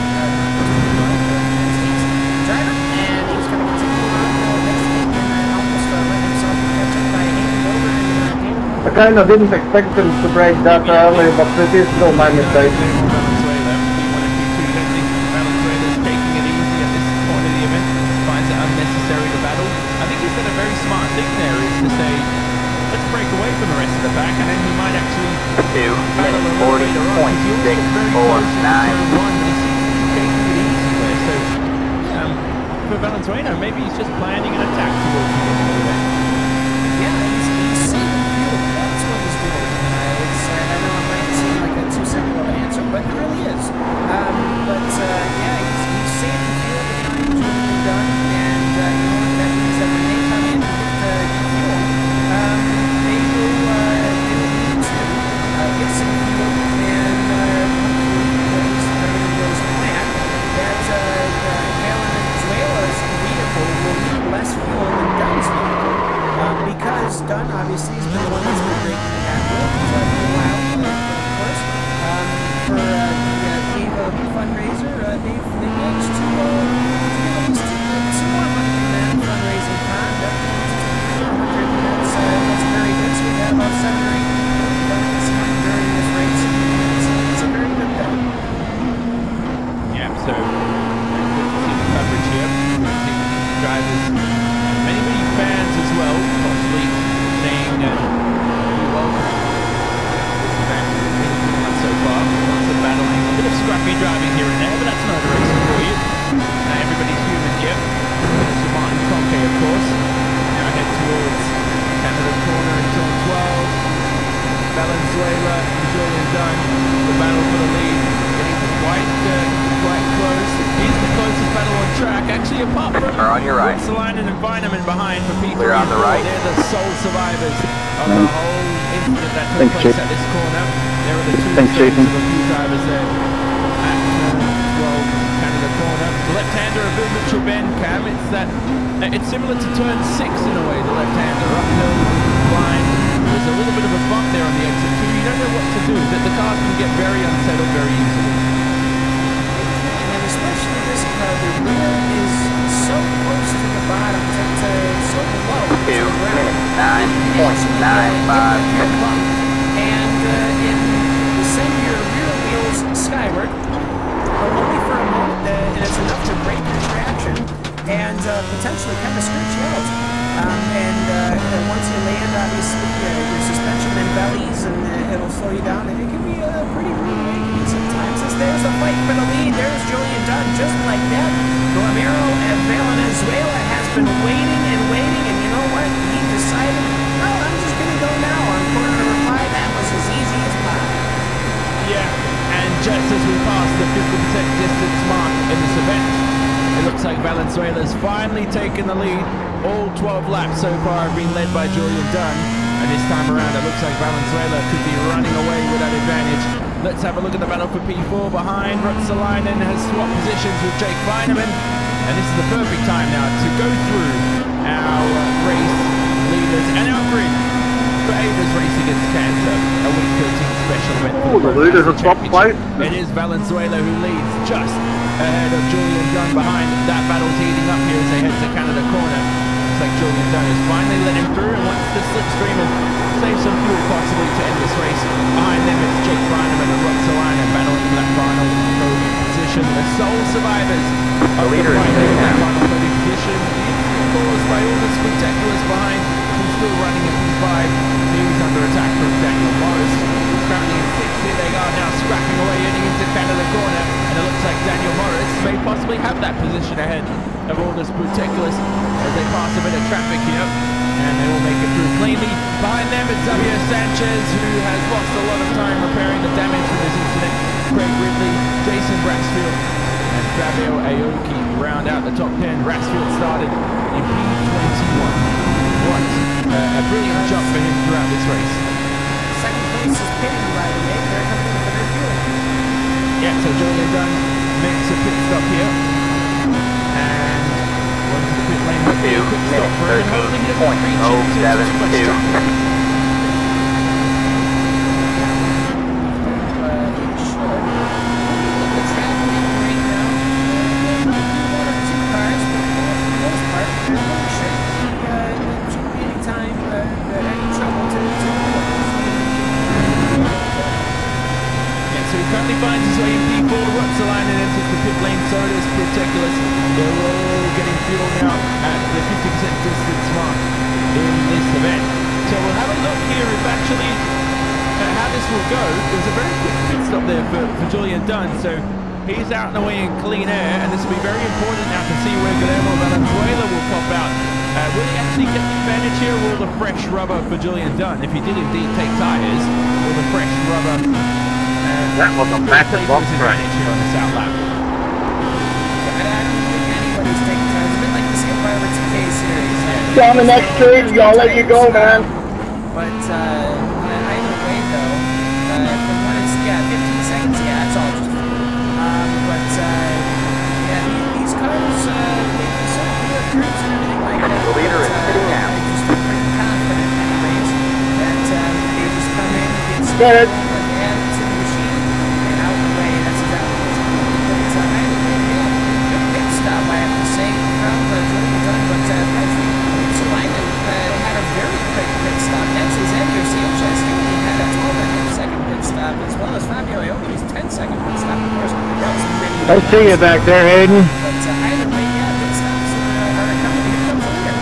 and he's going to continue on next week and almost let himself catch up by hanging over and David. I kind of didn't expect him to brake that early, but it is still my mistake. Unnecessary to battle. I think he's done a very smart thing there, is to say, let's break away from the rest of the pack, and then he might actually 2 minutes 40.649. So for Valenzuela, maybe he's just planning an attack towards the end of the event. Yeah, he's saving fuel. That's what he's doing. I know it might seem like a too simple of an answer, but it really is. Yeah, he's saving fuel behind being done, and you know what that means, that when they come in with fuel, they will need to get some fuel and hopefully everything goes planned, that Valenzuela's vehicle will need less fuel than Dunn's vehicle. Because Dunn obviously has been the one that's been breaking the gap with for a while, of course. For the fundraiser, they've managed to give at least some more money in that fundraising fund. That's very good. So we got about 7 or 8 people during this race. It's a very good thing. Yeah, so good to see the coverage here. Drivers, many fans as well, possibly saying we welcome this event so far. Lots of battling, a bit of scrappy driving here and there, but that's not a racing for you. Everybody's human here. There's Martin Conke, of course. Now head towards Canada Corner in turn 12. Valenzuela and Julian Dunn, the battle for the lead, getting quite close. He's the closest battle on track, actually, apart from on your right. Rutzelainen and Beinemann behind for P3. Clear on the right. They're the sole survivors of the whole incident that took place at this corner. There are the two of a few drivers there at Canada Corner. The left-hander, a bit Mitchell Ben, Cam. It's similar to turn 6 in a way, the left-hander, uphill line. There's a little bit of a bump there on the exit 2. You don't know what to do. The car can get very unsettled very easily. And especially this car, the rear is so close to the bottom, so low. 2 minutes 9.6. 9-5. And send your rear wheels skyward, but only for a moment, and it's enough to break your traction and potentially kind of screech you out. And once you land, obviously, your suspension then bellies, and it'll slow you down. And it can be pretty reawakening sometimes. As there's a fight for the lead. There's Julian Dunn, just like that. Guillermo at Valenzuela has been waiting and waiting, and you know what? He decided, no, I'm just going to go now on corner number 5. That was as easy as pie. Yeah, and just as we pass the 50% distance mark in this event, it looks like Valenzuela's finally taken the lead. All 12 laps so far have been led by Julian Dunn, and this time around it looks like Valenzuela could be running away with that advantage. Let's have a look at the battle for P4. Behind, Ruotsalainen has swapped positions with Jake Feineman, and this is the perfect time now to go through our race leaders and our grid for Ava's Race Against Cancer, a Week 13 special event. Oh, the leaders are top place. It is Valenzuela who leads just ahead of Julian Dunn. Behind, that battle's heating up here as they head to Canada Corner. Looks like Julian Dunn has finally let him through and wants to slipstream and save some fuel possibly to end this race. Behind them it's Jake Feineman and Ruotsalainen battling for that final podium position. The sole survivors of the final podium position, caused by all the spectaculars behind, who's still running at P5. He's under attack from Daniel Morris, who's currently in 6th. Here they are now scrapping away heading into Canada Corner, and it looks like Daniel Morris may possibly have that position ahead of all the spectaculars as they pass a bit of traffic here, and they will make it through cleanly. Behind them it's Xavier Sanchez, who has lost a lot of time repairing the damage from this incident. Craig Ridley, Jason Brassfield, and Fabio Aoki round out the top 10. Brassfield started in P21. What a brilliant jump for him throughout this race. Second place is pitting, by the way. They're coming in for their fuel. Yeah, so Julian Dunn makes a pit stop here. And going to the pit lane. Hopefully a quick stop for him. Hopefully he doesn't reach into too much traffic. Finds his way in P4, Ruotsalainen enters the pit lane, so does Spectaculars. They're all getting fuel now at the 50% distance mark in this event. So we'll have a look here if actually how this will go. There's a very quick pit stop there for Julian Dunn, so he's out and away in clean air, and this will be very important now to see where Guillermo Valenzuela will pop out. Will he actually get the advantage here, or will the fresh rubber for Julian Dunn, if he did indeed take tyres, will the fresh rubber that was a massive box crash here on this out lap. I don't think anybody's taking time. It's a bit like the Skip Roberts K series. On the next stage, I'll let you go, man. But either way, though, from when it's 15 seconds, that's all just. These cars, they sort of do groups and everything like that. The leader is sitting down. They're just pretty confident, anyways, that they just come in and get started. As well as Fabio Aoki's 10-second pit stop, of course. I see you back there, Hayden. But either way, pit stops are coming to get later.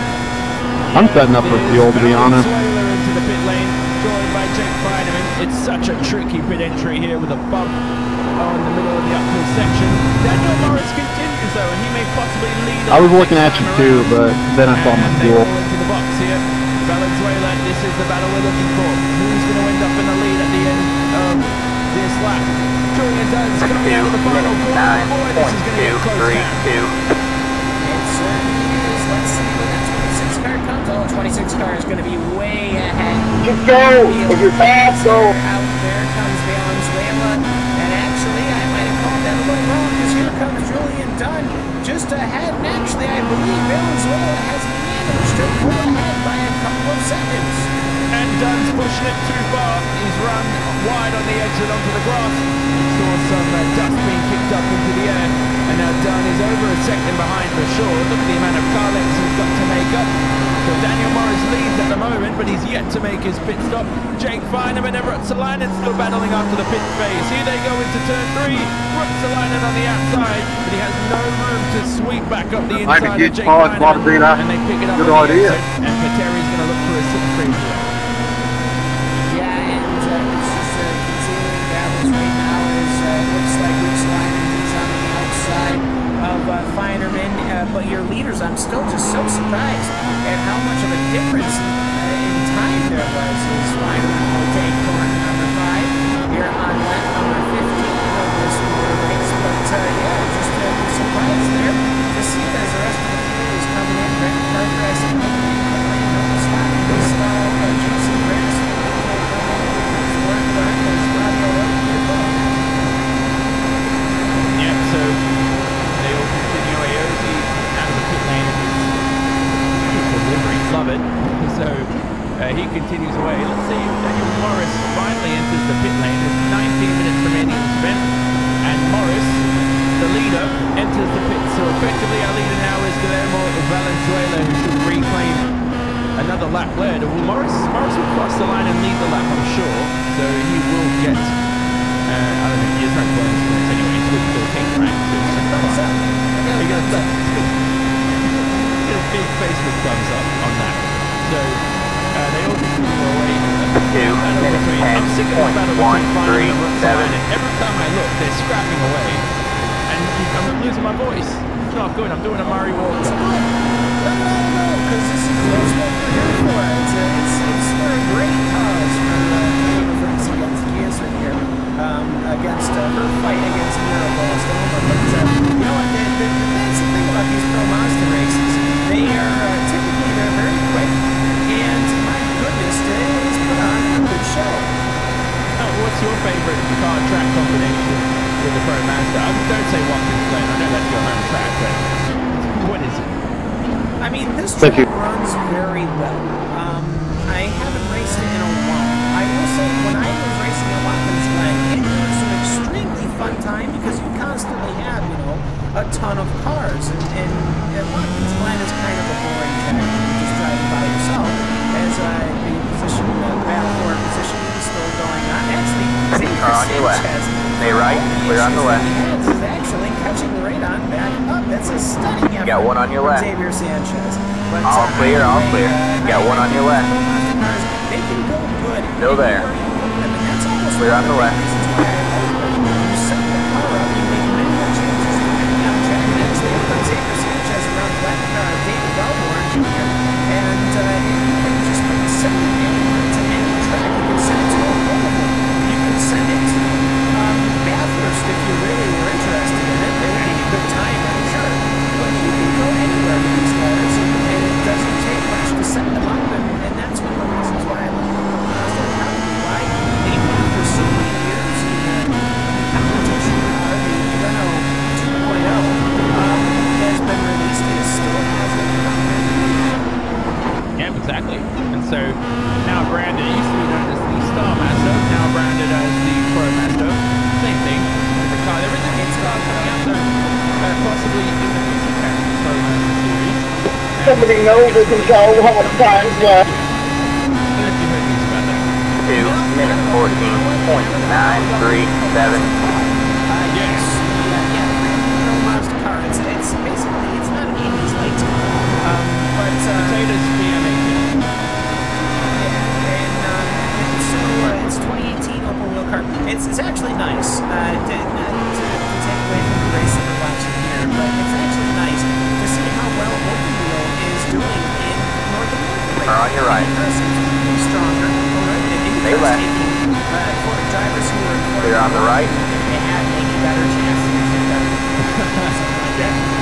I'm setting up for fuel, to be honest. Into the pit lane, joined by Jake Feineman. It's such a tricky pit entry here with a bump on the middle of the uphill section. Daniel Morris continues though, and he may possibly lead. I was looking at you too, but then I saw my fuel. Into the box here. Valenzuela, this is the battle we're looking for. Who's going to end up in the lead at the end of this lap? Julian Dunn's coming out of the final corner. Boy, this is going to get close now. It certainly is. Let's see when that 26 car comes. Oh, 26 car is going to be way ahead. Just go. If you're fast, go. Out there comes Valenzuela. And actually, I might have called that a little wrong, because here comes Julian Dunn just ahead. And actually, I believe Valenzuela has managed to pull ahead by a couple of seconds. And Dunn's pushing it too far. He's run wide on the exit onto the grass. He saw some dust being kicked up into the air. And now Dunn is over a second behind for sure. Look at the amount of car lengths he's got to make up. So Daniel Morris leads at the moment, but he's yet to make his pit stop. Jake Feinerman and Rutsalainen still battling after the pit phase. Here they go into turn 3. Rutsalainen on the outside, but he has no room to sweep back up the inside of Jake Feinerman. And they pick it up. Good idea. And Pateri's going to look for a sit-free here. Yeah, and it's just continuing battles right now. It looks like Rutsalainen is on the outside of Feinerman, but your leaders, I'm still just so surprised at how much of a difference in time there was. As Feinerman will take corner number 5 here on lap number 15 of this motor race. But yeah, just surprised there to see as the rest of the field is coming in. Brent Parker has some Jason Briggs. Yeah, so they all continue. Aosi out of the pit lane and beautiful delivery, love it. So he continues away. Let's see if Daniel Morris finally enters the pit lane. There's 19 minutes remaining in sprint, and Morris, the leader, enters the pit. So effectively our leader now is Guillermo Valenzuela, who should reclaim another lap led. Well, Morris will cross the line and lead the lap, I'm sure. So he will get, I don't know, he has no bonus points anyway. He's with 14th rank. So he got a big Facebook thumbs up on that. So they all continue away. 2 minutes, 10.137. Every time I look, they're scrapping away. And I'm losing my voice. It's not good. I'm doing a Murray Walker. No, because this is what we're here for. It's for a great cause for against cancer here, against her fight against neuroblastoma. But you know what? That's the thing about these Pro Mazda races. They are typically they're very quick, and my goodness, they always put on a good show. Oh, what's your favorite car track combination with the Pro Mazda? Don't say Watkins Glen. I know that's your home track, but what is it? I mean, this track runs very well. I haven't raced it in a while. I will say, when I was racing at Watkins Glen, it was an extremely fun time because you constantly have, you know, a ton of cars. And Watkins Glen is kind of a boring track. You're just driving by yourself. As the position, the battle for position is still going on. Actually, Car on your left. Stay right, clear on the left. Is actually catching the radon back up. That's a stunning effort. Got one on your left. Xavier Sanchez. But, all clear, all clear. Got one on your left. They can go good. Still there. Clear on the left. You set the car up, you make many more changes. They put Xavier Sanchez around the left car, David Wellborn Jr. And you can just send it anywhere to any track. You can send it to Oklahoma. You can send it to Bathurst if you really were interested in it. It would be a good time, I'm sure. But you can go anywhere with these cars, and it doesn't take much to set them up. And that's one of the reasons why I love them. Why they've been for so many years. The competition car, the Renault 2.0, has been released. It still hasn't come in. Yeah, exactly. And so now branded, it used to be known as the Star Mazda, now branded as the Pro Mazda. Same thing with the car. There is a new car coming out though, possibly in the future Pro Mazda series. Somebody knows they can tell how much time left. 2 minutes, 14.937. Yes. Pro Mazda car. It's basically, it's not an 80s lights car. But Potatoes PM18. Yeah, and so it's 2018 Opel wheel car. It's actually nice. To take away from the race that we're watching here, but it's actually nice to see how well Open Wheel is doing in North America. Car on your right. Stronger. Stay left. For drivers who are clear on the right. If they had maybe better chances,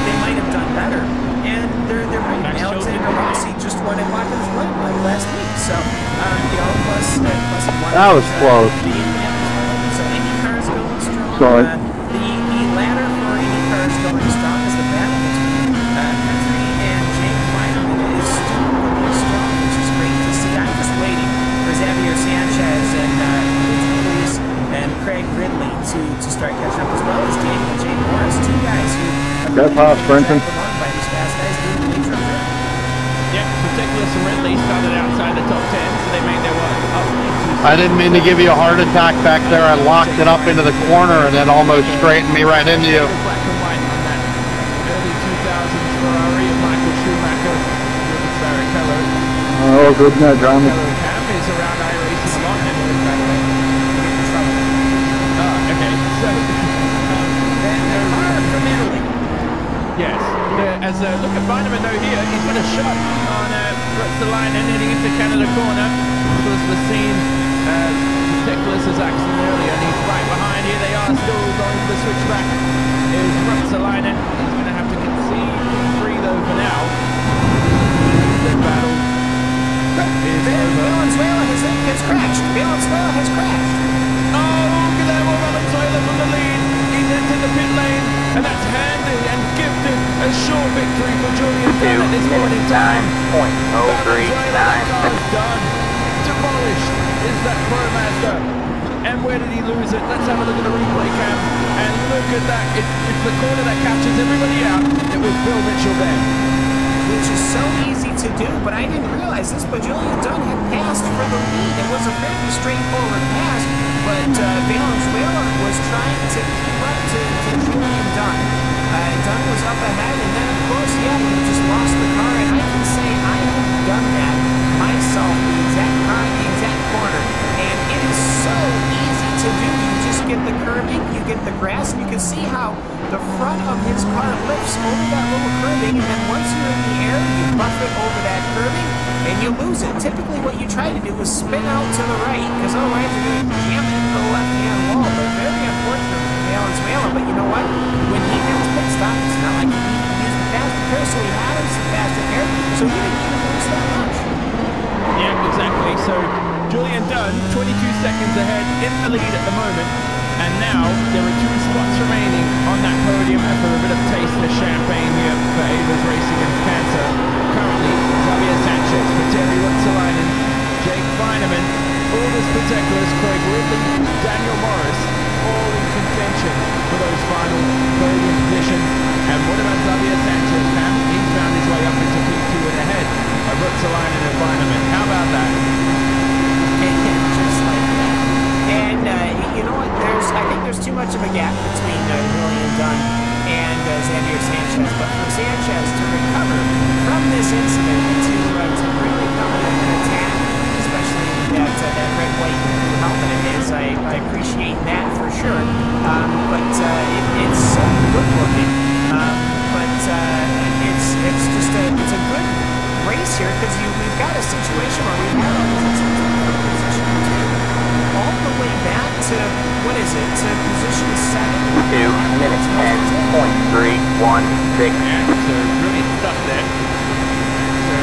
they might have done better. And they're right. Alexander Rossi just won at Watkins Glen last week. So, you know, plus one. That was close. So IndyCar is going strong. Sorry. The ladder for IndyCar is going strong as the battle between Country and Jake Feinerman is still really strong, which is great to see. I'm just waiting for Xavier Sanchez and Craig Ridley to start catching up, as well as Daniel J. Morris, two guys who That's hot, Brenton. Yeah, Particulars and Ridley started outside the top 10, so they made their way up. I didn't mean to give you a heart attack back there. I locked it up into the corner and then almost straightened me right into you. Black and white on that early 2000s Ferrari of Michael Schumacher with Barrichello. Oh, good night, drama. Cam is around iRacing a lot, and by the way, in trouble. Okay, so they're hard from Italy. Yes, as look at Beinemann here, he's got a shot on Ruotsalainen heading into Canada corner. Was the scene Particulars as accident earlier, and he's right behind. Here they are, still going for the switchback. Is Ruotsalainen. He's going to have to concede free though for now. The battle is over. Valenzuela has crashed. Valenzuela has crashed. Oh, Guillermo Valenzuela from the lead. He's entered the pit lane, and that's handed and gifted a short victory for Julian Dunn at this point in time. 2:09.039. Done. Demolished is that ProMaster. And where did he lose it? Let's have a look at the replay cam. And look at that. It's the corner that catches everybody out. It was Bill Mitchell then. Which is so easy to do, but I didn't realize this, but Julian Dunn had passed for the lead. It was a fairly straightforward pass, but Valenzuela was trying to keep up to Julian Dunn. Dunn was up ahead, and then of course, yeah, he just lost the car, and I can say I have done that myself, the exact car in the exact corner, and it is so easy to do. You just get the curbing, you get the grass, and you can see how the front of his car lifts over that little curbing, and then once you're in the air, you buff it over that curbing, and you lose it. Typically what you try to do is spin out to the right, because otherwise you're going to jam into the left-hand wall, but very unfortunate for Valenzuela. But you know what? When he had his pit stop, it's not like he needed to use the faster pair, so he had his faster pair, so he didn't even lose that much. Yeah, exactly. So Julian Dunn, 22 seconds ahead in the lead at the moment. And now there are 2 spots remaining on that podium, and for a bit of taste of champagne here for Avers Racing and Cancer. Currently, Xavier Sanchez, Terry Ruotsalainen, Jake Beinemann, Aldous Particulars, Craig Ridley, Daniel Morris, all in contention for those final podium positions. And what about Xavier Sanchez now? He's found his way up into P2 and ahead of Ruotsalainen and Beinemann. How about that? Just like that. And you know what? I think there's too much of a gap between Julian Dunn and Xavier Sanchez. But for Sanchez to recover from this incident to really come in and attack, especially that red-white helmet of his, I appreciate that for sure. But it's so good looking. But it's just a good race here, because we've got a situation where we have all these position 2 all the way back to, what is it, to position 7. 2 minutes 10.316. Yeah, so really stuck there. So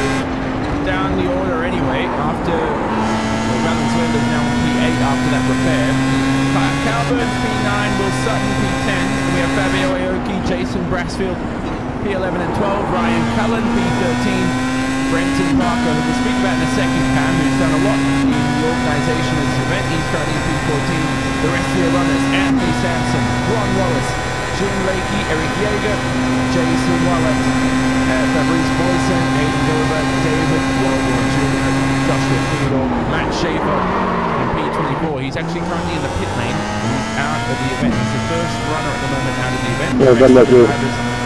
down the order anyway, after Valenzuela's now on P8 after that repair. Calvert P9, Will Sutton P10. We have Fabio Aoki, Jason Brassfield P11 and 12, Ryan Cullen P13. Brenton Parker, who we'll speak about in a second, Cam, who's done a lot in the organisation of this event. He's currently in P14. The rest of the runners, Anthony Sampson, Ron Wallace, Jim Lakey, Eric Yeager, Jason Wallet, Fabrice Boyson, Aiden Gilbert, David Waldron Jr., Joshua Theodore, Matt Schaefer in P24. He's actually currently in the pit lane. He's out of the event. He's the first runner at the moment out of the event.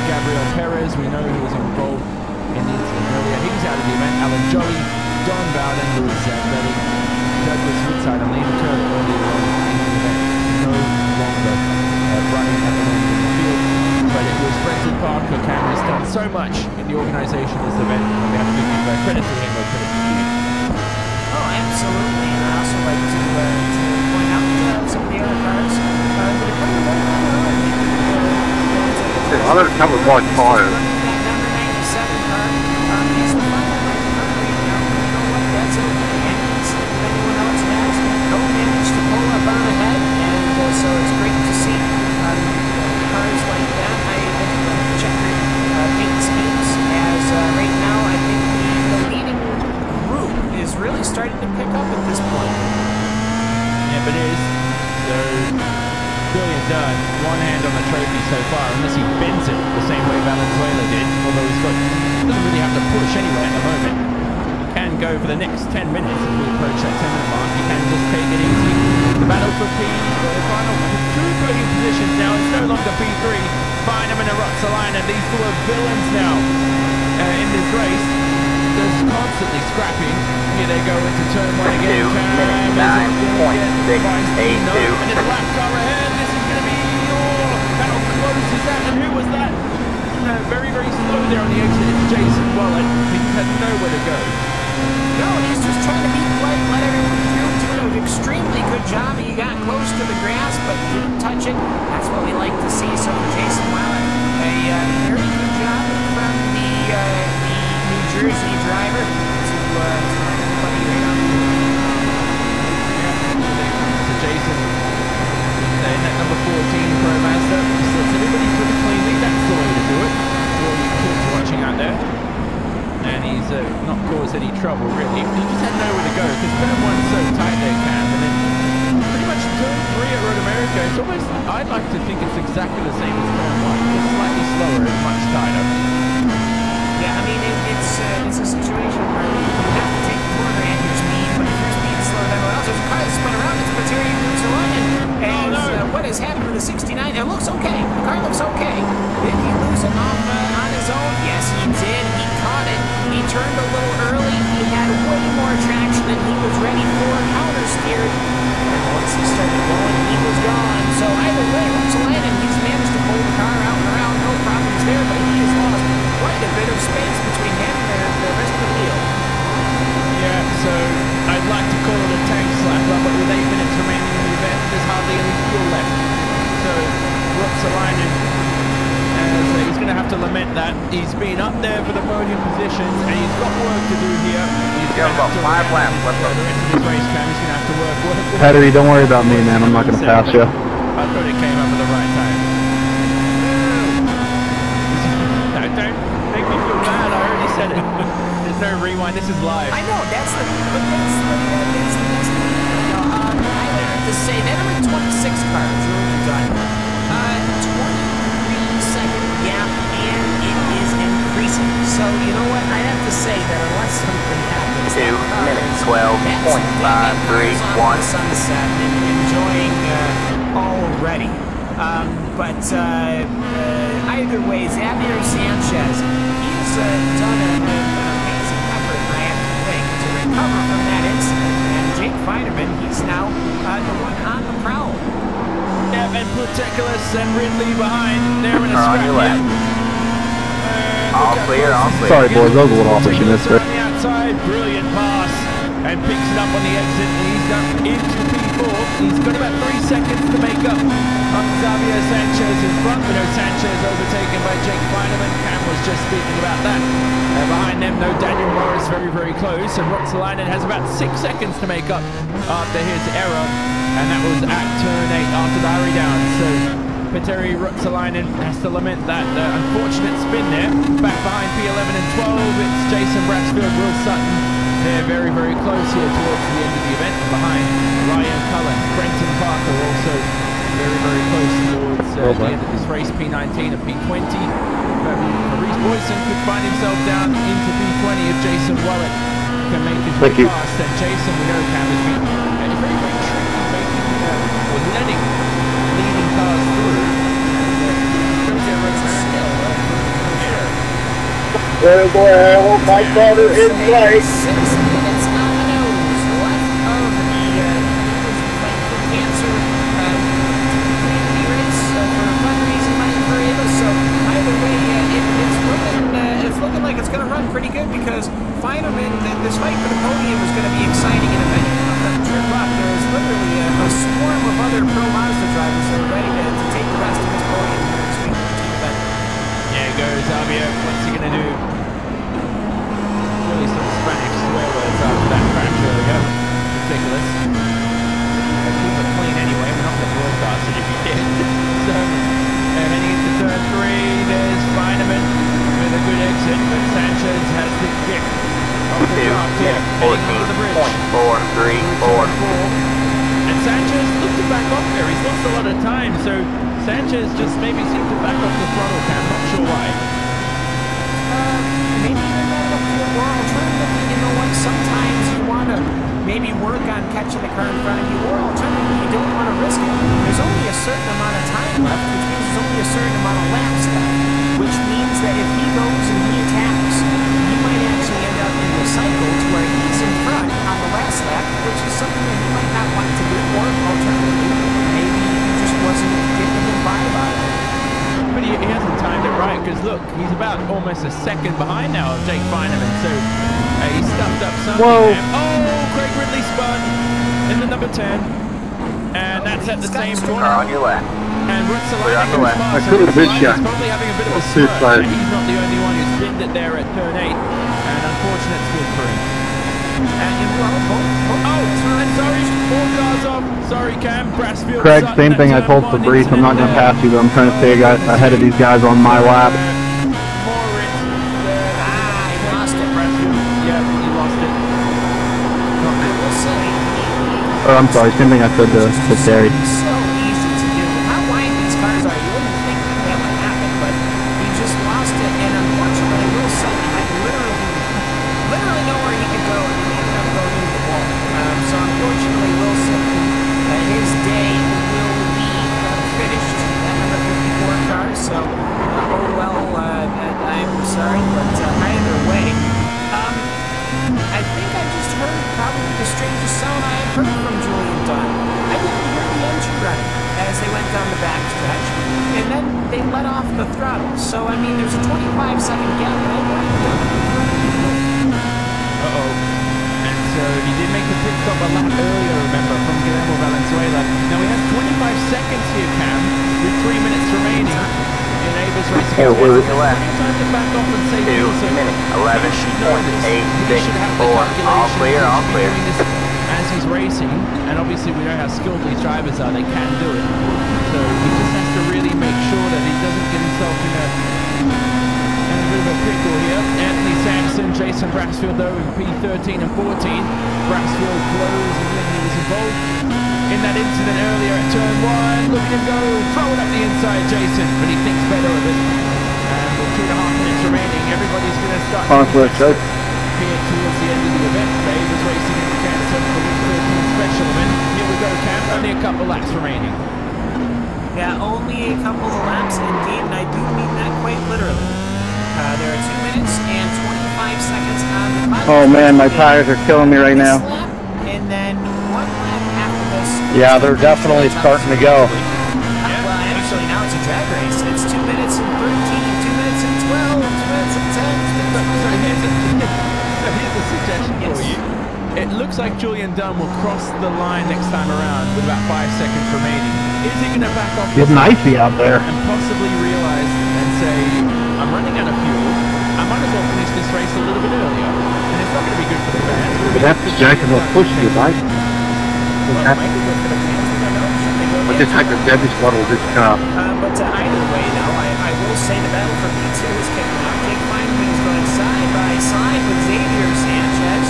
Gabriel Perez, we know he was involved in the incident earlier. He's out of the event. Alan Joey, Don Bowden, Louis Zambelli, Douglas Woodside, and Liam Kerr earlier on in the event. No longer running at the moment in the field. But it was Brenton Parker. Cam has done so much in the organisation of this event. And we have to give credit to him or credit to you. Oh, absolutely. And I also like to point out some of the other cars that are coming right on. I let it come with my tires. So it's great to see cars like that. I check paint schemes, as right now I think the leading group is really starting to pick up at this point. Yeah, but it is. So Brilliant done. One hand on the trophy so far, unless he bends it the same way Valenzuela did. Although doesn't really have to push anyway at the moment. He can go for the next 10 minutes as we approach that 10-minute mark. He can just take it easy. The battle for the final two podium positions now. It's no longer P3. Fineman and Ruotsalainen, these two are villains now in this race. Just constantly scrapping. Here they go into turn 1 again. 2 minutes, 9.682. And it's a lap car ahead. This is going to be how close is that? And who was that? Very, very slow there on the exit. It's Jason Wallet. He had nowhere to go. No, he's just trying to be polite, let everyone through. Doing an extremely good job. He got close to the grass, but didn't touch it. That's what we like to see. So for Jason Wallet, a very good job from the New Jersey driver to line everybody right on. So Jason in that number 14 Pro Master sets everybody pretty cleanly. That's the way to do it. For all you kids watching out there. And he's not caused any trouble really. He just had nowhere to go because turn 1's so tight there, Cam, and then pretty much turn 3 at Road America. It's almost, I'd like to think it's exactly the same as turn 1, just slightly slower and much tighter. Yeah, I mean it's a situation where you have to take the corner at your speed, but if your speed is slower than everyone else, there's a car that's spun around. It's Materi Ruotsalainen. And what has happened with the 69? It looks okay. The car looks okay. Did he lose him off on his own? Yes, he did. He caught it. He turned a little early. He had way more traction than he was ready for. Counter steered. And once he started going, he was gone. So either way, Ruotsalainen, he's managed to pull the car out and around. No problems there, but he has lost quite a bit of space between him and the rest of the field. Yeah, so I'd like to call it a tank slapper, but with 8 minutes remaining in the event, there's hardly any fuel left. So Ruotsalainen, he's going to have to lament that. He's been up there for the podium positions, and he's got work to do here. He's got about 5 laps left the rest of his race, Cam. He's going to have to work. Pettery, don't worry about me, man. I'm not going to pass you. I thought it came up at the right time. No, don't make me feel bad. I already said it. There's no rewind. This is live. I know, that's the best thing. I have to say, that number 26 car is really done. 23-second gap, and it is increasing. So, you know what? I have to say that unless something happens... 2 minutes, 12.531. Sunset and enjoying already. But either way, Xavier Sanchez, he's done an amazing effort, I have to think, to recover from that incident. And Jake Feinerman, he's now the one on the prowl. Yeah, and Putekilis and Ridley behind. They're in a scrap here. All clear, all clear. Sorry, boys. That was a little opportunistic. On the outside, brilliant pass. And picks it up on the exit. He's up into P4. He's got about 3 seconds to make up on Xavier Sanchez in front. We know Sanchez overtaken by Jake Feinerman. Cam was just speaking about that. Behind them, no Daniel Morris, very, very close. And Ruotsalainen has about 6 seconds to make up after his error. And that was at turn 8 after the hurry down. So Petteri Ruotsalainen has to lament that unfortunate spin there. Back behind P11 and 12, it's Jason Bratsfield, Will Sutton. They're very, very close here towards the end of the event. Behind Ryan Cullen, Brenton Parker also very, very close towards the end of this race. P19 and P20. Maurice Boyson could find himself down into P20 if Jason Wallet can make his way fast. And Jason, we know, Cam, has been very, very tricky making or letting leading cars through. Well, boy, I hope my father is right. 6 minutes on the nose left of the Fight for Cancer community race for fundraising money for Ava. So either way, it's looking like it's going to run pretty good because Feinerman, this fight for the podium is going to be exciting and eventful. On the trip up, there's literally a swarm of other Pro Mazda drivers that are ready to take the rest of this podium here this week. There goes Xavier. What's he going to do? Really some Spanish swear words after that crash earlier. Ridiculous. Keep it clean anyway. We're not going to broadcast it if you did. So, heading into turn 3, there's Feinerman with a good exit, but Sanchez has the kick off the top here. Heading over the bridge. 14.434. And Sanchez looked to back off there. He's not lost a lot of time, so Sanchez just maybe seemed to back off the throttle cam, not sure why. Maybe they're not a or alternatively, you know what, sometimes you want to maybe work on catching the car in front of you, or alternatively, you don't want to risk it. There's only a certain amount of time left, which means there's only a certain amount of laps left, which means that if he goes and he attacks, he might actually end up in the cycle to where he's in front on the last lap, which is something that he might not want to do, or alternatively, maybe he just wasn't getting the vibe out of it. But he hasn't timed it right, because look, he's about almost a second behind now of Jake Feineman, so he stuffed up something. Whoa. Oh, Craig Ridley spun in the number 10, and that's at the same corner. Car on your left. And Clear on the left. I could have been shot. He's probably having a bit of a Too spurt, slow. and he's not the only one who's pinned it there at turn 8, and unfortunate split for him. And and sorry, 4 cars off. Sorry, Cam. Brassfield. Craig, Sutton, same thing I turn told 1 Fabrice. I'm not going to incident pass you, but I'm trying to stay ahead of these guys on my lap. Moritz, He lost it. Brassfield. Yeah, he lost it. I will say, Oh, I'm sorry. Same thing I said to Terry. so easy to do. How wide these cars are, you wouldn't think that would happen, but he just lost it, and unfortunately, Wilson had literally nowhere he could go, and he ended up going into the wall. So unfortunately, Wilson, his day will be finished at number 54 car, so oh well, I'm sorry, but either way, I think I just heard probably the strangest sound I have heard from Julian Dunn. I didn't hear the engine running as they went down the backstretch, and then they let off the throttle. So, I mean, there's a 25-second gap, and I heard Dunn running. Uh-oh. And so he did make the pit stop a lap earlier, remember, from Guillermo Valenzuela. Now he has 25 seconds here, Cam, with 3 minutes remaining. Enables racing. Clear on your left. Time to back off and say 2 minutes, 11, 8, 6, 4, all clear, all clear. As he's racing, and obviously we know how skilled these drivers are, they can do it. So he just has to really make sure that he doesn't get himself in a bit of a pickle here. Anthony Sampson, Jason Brassfield though in P13 and 14. Brassfield blows and then he was involved in that incident earlier at turn 1. Look at him go, throw it up the inside, Jason, but he thinks better of it. And with 2.5 minutes remaining, everybody's going to start here towards the end of the event. Dave is racing in the Kansas for the 13 special event. Here we go, Cam. Only a couple laps remaining. Yeah, only a couple of laps indeed, and I do mean that quite literally. There are 2 minutes and 25 seconds on the clock. Oh man, my tires are killing me right now. And then 1 lap after this. Yeah, they're definitely starting to go. Well, actually, now it's a drag race. It's 2 minutes and 13, 2 minutes and 12, 2 minutes and 10. So here's a suggestion for you. It looks like Julian Dunn will cross the line next time around with about 5 seconds remaining. Is he going to back off? Getting icy out there. And possibly realize and say, I'm running out of fuel. I might as well finish this race a little bit earlier. And it's not going to be good for the fans. But that's Jason will push you, right? Well, it might be good for the fans. We don't know. Should they go I just had to damage model this car. But either way, now, I will say the battle for P2 is kicking off. Jake Feineman is going side by side with Xavier Sanchez,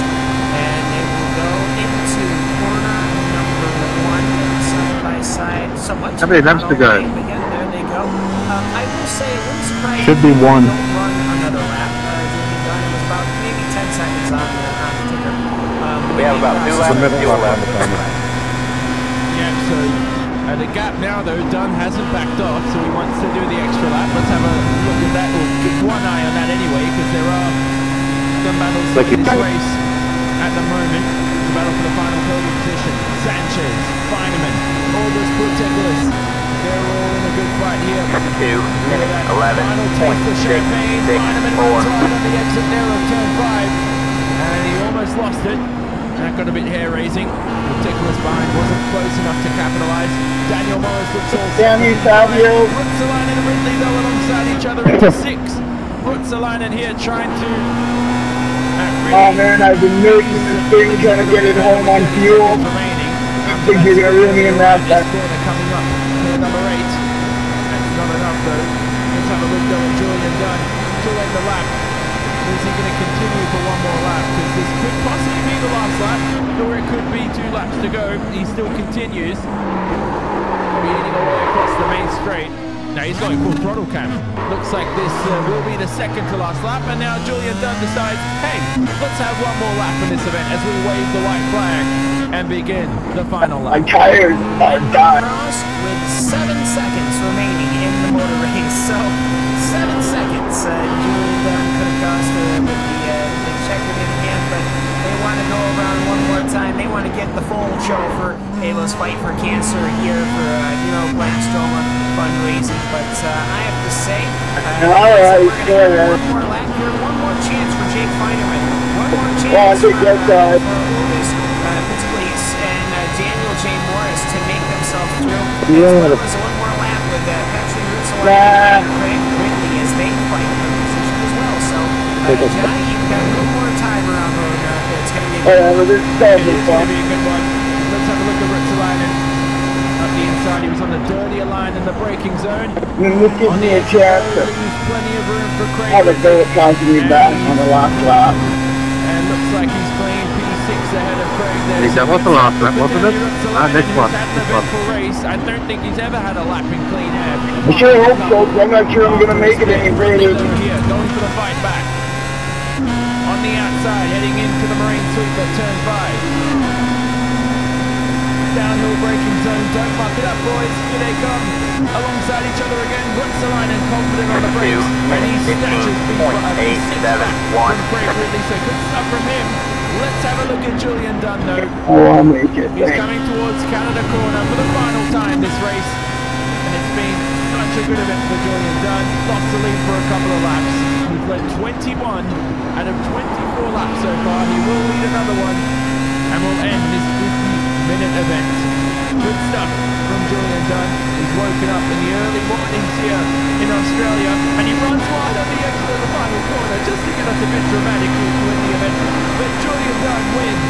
and they will go into corner number 1 side by side. Somewhat. How many laps to go? But yeah, there they go. I will say it wouldn't surprise Should be me if they 1. don't run another lap. Julian Dunn, it was about maybe 10 seconds on the ticker. We have about 2 laps to fuel left. Yeah, so the gap now though, Dunn hasn't backed off, so he wants to do the extra lap. Let's have a look at that, or keep one eye on that anyway, because there are some battles in this race at the moment. The battle for the final podium position. Sanchez, Feineman, August Putegelis. They're all in a good fight here. 2 minutes, 11, Final taste of champagne. 6, Feineman 4. runs right on the exit there of turn 5, and he almost lost it. That got a bit hair-raising. Putegelis behind wasn't close enough to capitalise. Daniel Morris looks all Damn you, Savio. Ruotsalainen and Ridley though alongside each other into 6. Ruotsalainen here trying to Oh man, I've been making this thing trying to get it home on fuel. I think you're gonna ruin me in that. Corner coming up to number 8. That's not enough though. Let's have a look though at Julian Dunn to end the lap. Is he going to continue for 1 more lap? Because this could possibly be the last lap, or it could be 2 laps to go. He still continues. He the main straight. Now he's going full throttle, Cam. Looks like this will be the second to last lap, and now Julian Dunn decides, hey, let's have one more lap in this event as we wave the white flag and begin the final lap. I'm tired. I'm done. With 7 seconds remaining in the motor race, so 7 seconds. Julian Dunn could have cost with the checkered in again, but they want to go around one more time. They want to get the full show for Ava's Fight for Cancer here for neuroblastoma fundraising. But I have to say, we're going to have one more lap here, one more chance for Jake Feinerman, one more chance for Otis Pittsplace and Daniel J. Morris to make themselves through. As well as one more lap with Patrick Rutzelaar and Craig Ridley as they fight for position as well. So, Johnny, you've got a little more time around the road. It's going to be a good one. Let's have a look at Rutzelaar. Up the inside, he was on the dirtier line in the braking zone. This gives me a chance to plenty of room for Craig have a go at counting me back on the last lap. And looks like he's playing P6 ahead of Craig there. That was the last lap, wasn't it? Next one. Race. I don't think he's ever had a lap in clean air. I sure hope so, but I'm not sure I'm going to make it any further. Here, going for the fight back. On the outside, heading into the marine sweep at turn 5. Downhill braking zone, don't fuck it up, boys. Here they come, alongside each other again. Rutzelaar confident on the brakes, and he snatches from Craig Ridley, so good stuff from him. Let's have a look at Julian Dunn, though. Oh, I'll make it. He's coming towards Canada Corner for the final time this race, and it's been such a good event for Julian Dunn. Lost the lead for a couple of laps. He's led 21 out of 24 laps so far. He will lead another one, and will end this 50-minute event. Good stuff from Julian Dunn. He's woken up in the early mornings here in Australia, and he runs wide on the exit of the final corner just to get us a bit dramatically to win the event. But Julian Dunn wins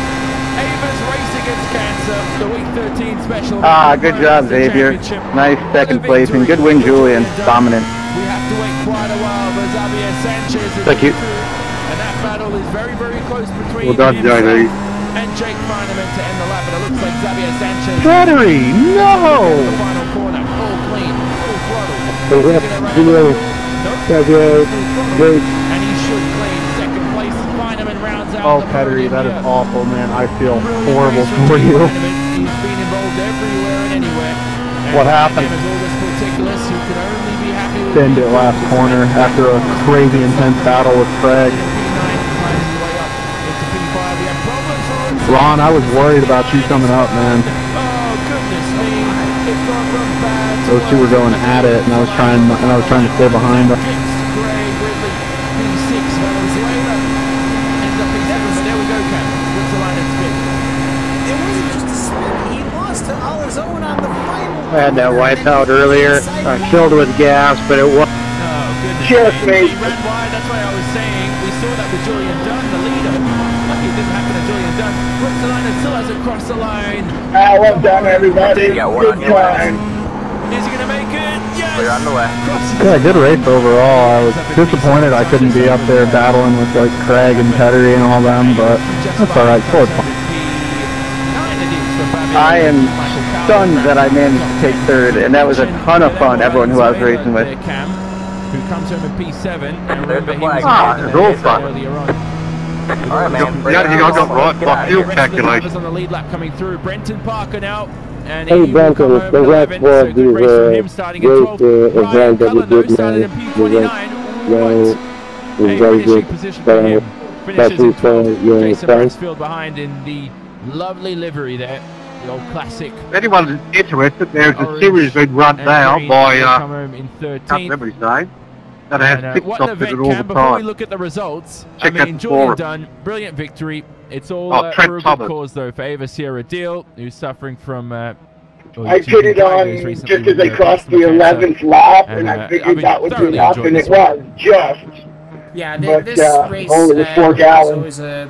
Ava's Race Against Cancer, the Week 13 special. Good job, Xavier. Nice second place, and good win, Julian. Dominant. We have to wait quite a while for Xavier Sanchez. Thank you. And that battle is very, very close between Well done, Jamie. and Jake Feinerman to end the lap, but it looks like Xavier Sanchez. Battery, no! The final corner, full clean, full throttle. And he should claim second place. Feinerman rounds out. Oh, Pettery, that is awful, man. I feel horrible for you. He's been involved everywhere and anywhere. What happened? End it last corner after a crazy intense battle with Craig. Ron, I was worried about you coming up, man. Those two were going at it, and I was trying to stay behind them. I had that wipeout earlier, filled with gas, but it was. Just me. Red wide, that's why I was saying we saw that with Julian Dunn, the leader. Lucky it didn't happen to Julian Dunn. Rutzelaar still hasn't crossed the line. Well done, everybody. Good time. Is he going to make it? Yes! Clear on the way. Yeah, good race overall. I was disappointed I couldn't be up there battling with like Craig and Pettery and all them, but that's alright. Still fun. I am stunned that I managed to take third, and that was a ton of fun, everyone who I was racing with. Who comes home in P7, and remember he was it's all fun. earlier on. Alright, man. I got right by fuel calculation. On the lead lap coming through. Brenton Parker now. And hey, Brenton, it's the rest for the event that we did very good. Finishes in 12th. Jason Mansfield behind in the lovely livery there. The old classic. If anyone's interested, there's a series being run now by, I can't remember his name, that has pit stops in it all the time. Before we look at the results, Check I mean, Julian Dunn, brilliant victory. It's all for a good cause, though, for Ava Sierra Deal, who's suffering from... I put it on just as I crossed the 11th lap, and I figured that would be enough, and it was just. Yeah, but, this race only the 4 gallons. I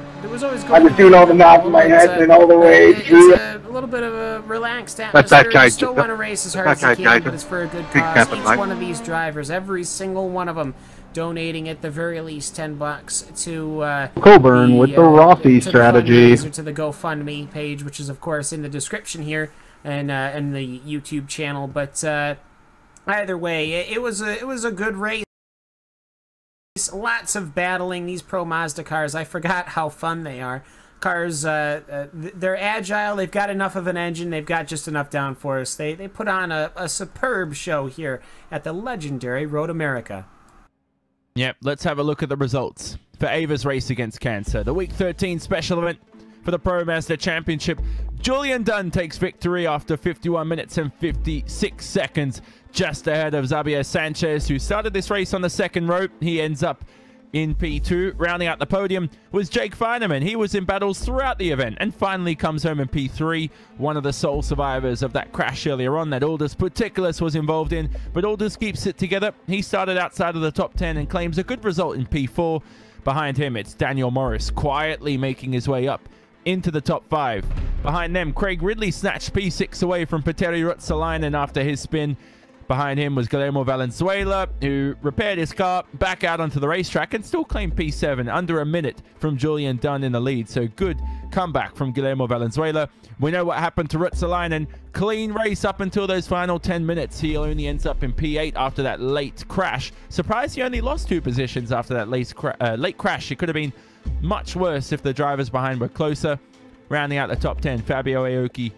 was doing all the math in my head and all the way through. It's a little bit of a relaxed atmosphere. You still want to race as hard as you can, but it's for a good cause. Each one of these drivers, every single one of them, donating at the very least $10 to Coburn with the Rossi strategy. To the GoFundMe page, which is of course in the description here and the YouTube channel. But either way, it was a good race. Lots of battling. These Pro Mazda cars, I forgot how fun they are. Cars, they're agile. They've got enough of an engine. They've got just enough downforce. They put on a superb show here at the legendary Road America. Yep, let's have a look at the results for Ava's race against Cancer. The Week 13 special event for the Pro Mazda Championship. Julian Dunn takes victory after 51 minutes and 56 seconds, just ahead of Xavier Sanchez, who started this race on the second row. He ends up in P2. Rounding out the podium was Jake Feineman. He was in battles throughout the event and finally comes home in P3, one of the sole survivors of that crash earlier on that Aldous Particulus was involved in, but Aldous keeps it together. He started outside of the top 10 and claims a good result in P4. Behind him, it's Daniel Morris quietly making his way up into the top 5. Behind them, Craig Ridley snatched P6 away from Petteri Ruotsalainen after his spin. Behind him was Guillermo Valenzuela, who repaired his car, back out onto the racetrack, and still claimed P7, under a minute from Julian Dunn in the lead. So good comeback from Guillermo Valenzuela. We know what happened to Ruotsalainen. Clean race up until those final 10 minutes. He only ends up in P8 after that late crash. Surprised he only lost 2 positions after that late crash. It could have been much worse if the drivers behind were closer. Rounding out the top 10, Fabio Aoki,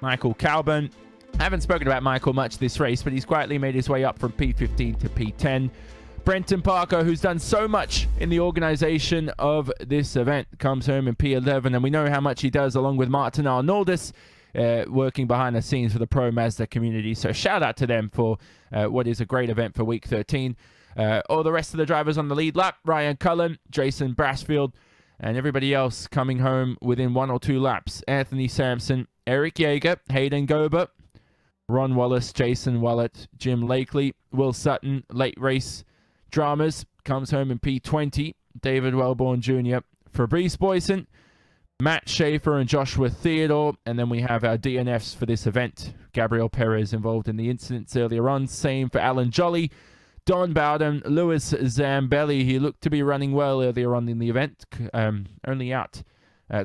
Michael Calburn. I haven't spoken about Michael much this race, but he's quietly made his way up from P15 to P10. Brenton Parker, who's done so much in the organization of this event, comes home in P11, and we know how much he does along with Martin Arnoldus, working behind the scenes for the Pro Mazda community. So shout out to them for what is a great event for Week 13. All the rest of the drivers on the lead lap, Ryan Cullen, Jason Brassfield, and everybody else coming home within 1 or 2 laps. Anthony Sampson, Eric Yeager, Hayden Gober, Ron Wallace, Jason Wallet, Jim Lakely, Will Sutton, late race dramas, comes home in P20. David Wellborn Jr., Fabrice Boyson, Matt Schaefer and Joshua Theodore. And then we have our DNFs for this event. Gabriel Perez involved in the incidents earlier on. Same for Alan Jolly, Don Bowden, Louis Zambelli. He looked to be running well earlier on in the event. Only out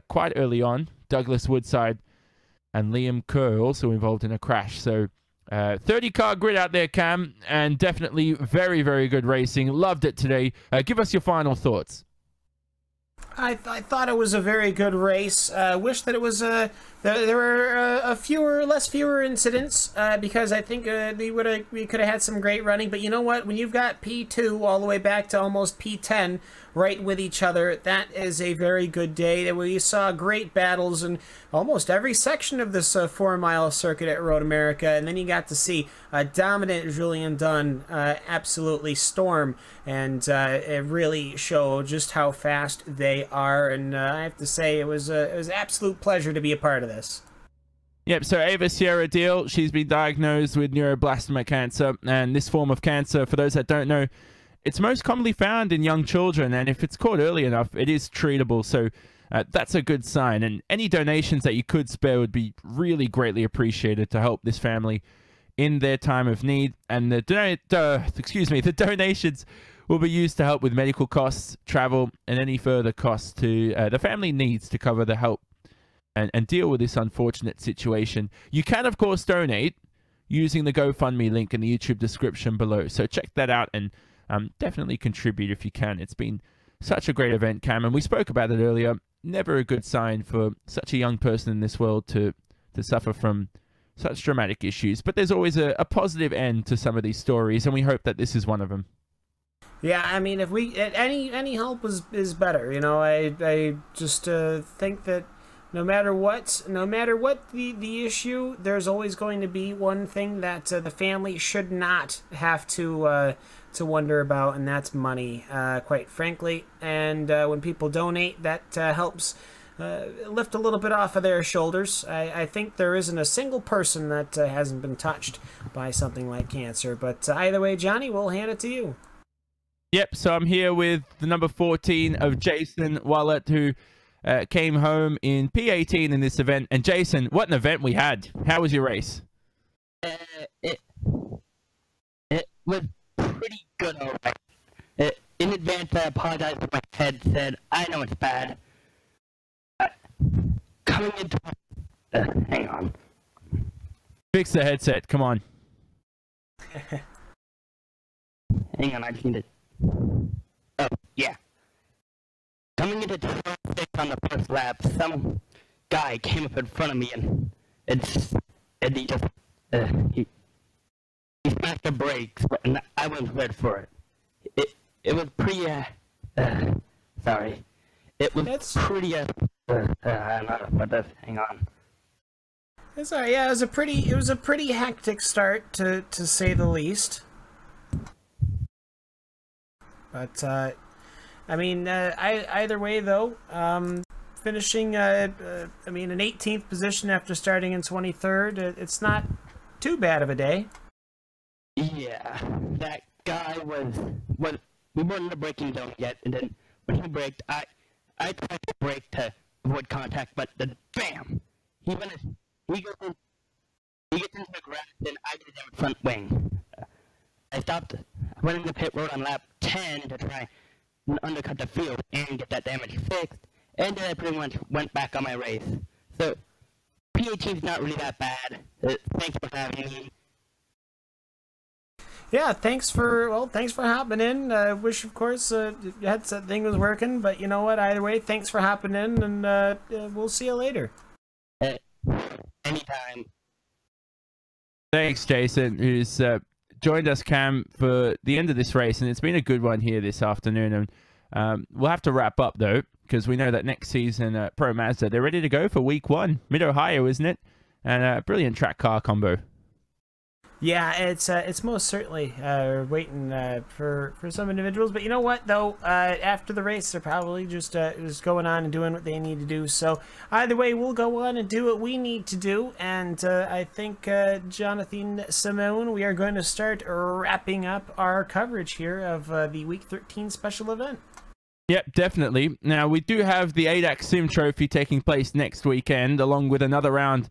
quite early on. Douglas Woodside and Liam Kerr also involved in a crash. So 30-car grid out there, Cam, and definitely very, very good racing. Loved it today. Give us your final thoughts. I thought it was a very good race. Wish that it was there were fewer incidents because I think we could have had some great running. But you know what? When you've got P2 all the way back to almost P10 right with each other, that is a very good day. We saw great battles in almost every section of this 4-mile circuit at Road America, and then you got to see a dominant Julian Dunn absolutely storm and it really show just how fast they are. And I have to say, it was an absolute pleasure to be a part of this. Yep, so Ava Sierra Deal, she's been diagnosed with neuroblastoma cancer, and this form of cancer, for those that don't know, it's most commonly found in young children, and if it's caught early enough, it is treatable, so that's a good sign. And any donations that you could spare would be really greatly appreciated to help this family in their time of need. And the donations will be used to help with medical costs, travel, and any further costs to the family needs to cover the help and deal with this unfortunate situation. You can, of course, donate using the GoFundMe link in the YouTube description below. So check that out and definitely contribute if you can. It's been such a great event, Cam, and we spoke about it earlier. Never a good sign for such a young person in this world to suffer from such dramatic issues. But there's always a positive end to some of these stories, and we hope that this is one of them. Yeah, I mean, if we any help is better. You know, I just think that no matter what the issue, there's always going to be one thing that the family should not have to wonder about, and that's money, quite frankly. And when people donate, that helps lift a little bit off of their shoulders. I think there isn't a single person that hasn't been touched by something like cancer. But either way, Johnny, we'll hand it to you. Yep, so I'm here with the number 14 of Jason Wallet, who came home in P18 in this event. And Jason, what an event we had. How was your race? It was pretty good, alright. In advance, I apologize for my headset. I know it's bad. Coming into hang on. Fix the headset, come on. Hang on, I just need to... Oh, yeah. Coming into turn 6 on the first lap, some guy came up in front of me and he just... he smashed the brakes, and I wasn't ready for it. It was pretty, sorry. It was pretty, I don't know about this. Hang on. It's alright, yeah, it was a pretty hectic start, to say the least. But, I mean, either way, though, finishing, I mean, an 18th position after starting in 23rd, it's not too bad of a day. Yeah, that guy was we weren't in the braking zone yet, and then when he braked, I tried to brake to avoid contact, but then BAM! He gets into the grass, then I get him front wing. I stopped, I went in the pit road on lap 10 to try and undercut the field and get that damage fixed, and then I pretty much went back on my race. So, P18's not really that bad. Thanks for having me. Yeah, thanks for hopping in. Wish, of course, your headset thing was working, but you know what? Either way, thanks for hopping in, and we'll see you later. Anytime. Thanks, Jason, who's joined us, Cam, for the end of this race, and it's been a good one here this afternoon. And we'll have to wrap up, though, because we know that next season, Pro Mazda, they're ready to go for week 1. Mid-Ohio, isn't it? And a brilliant track car combo. Yeah, it's most certainly waiting for some individuals. But you know what, though? After the race, they're probably just going on and doing what they need to do. So either way, we'll go on and do what we need to do. And I think, Jonathan Simone, we are going to start wrapping up our coverage here of the Week 13 special event. Yep, definitely. Now, we do have the ADAC Sim Trophy taking place next weekend, along with another round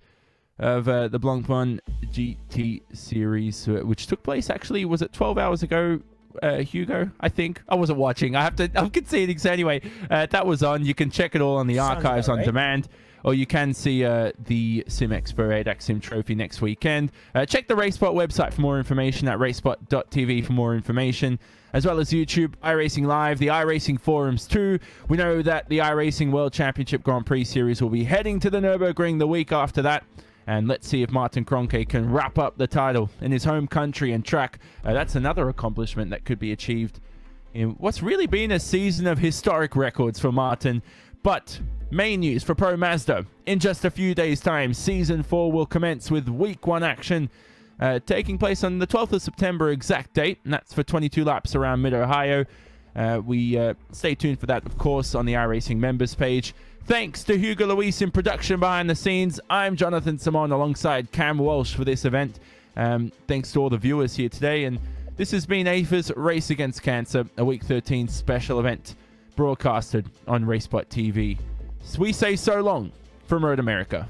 of the Blancpain GT Series, which took place, actually, was it 12 hours ago, Hugo? I think. I wasn't watching. I'm conceding. So anyway, that was on. You can check it all on the archives on demand, or you can see the Sim Expo ADAC Sim Trophy next weekend. Check the RaceSpot website for more information at racespot.tv for more information, as well as YouTube, iRacing Live, the iRacing forums too. We know that the iRacing World Championship Grand Prix Series will be heading to the Nürburgring the week after that. And let's see if Martin Kroenke can wrap up the title in his home country and track. That's another accomplishment that could be achieved in what's really been a season of historic records for Martin. But main news for Pro Mazda. In just a few days' time, Season 4 will commence with Week 1 action taking place on the 12th of September exact date. And that's for 22 laps around Mid-Ohio. We stay tuned for that, of course, on the iRacing members page. Thanks to Hugo Luis in production behind the scenes. I'm Jonathan Simon alongside Cam Walsh for this event. Thanks to all the viewers here today. And this has been AIFA's Race Against Cancer, a Week 13 special event broadcasted on RaceSpot TV. So we say so long from Road America.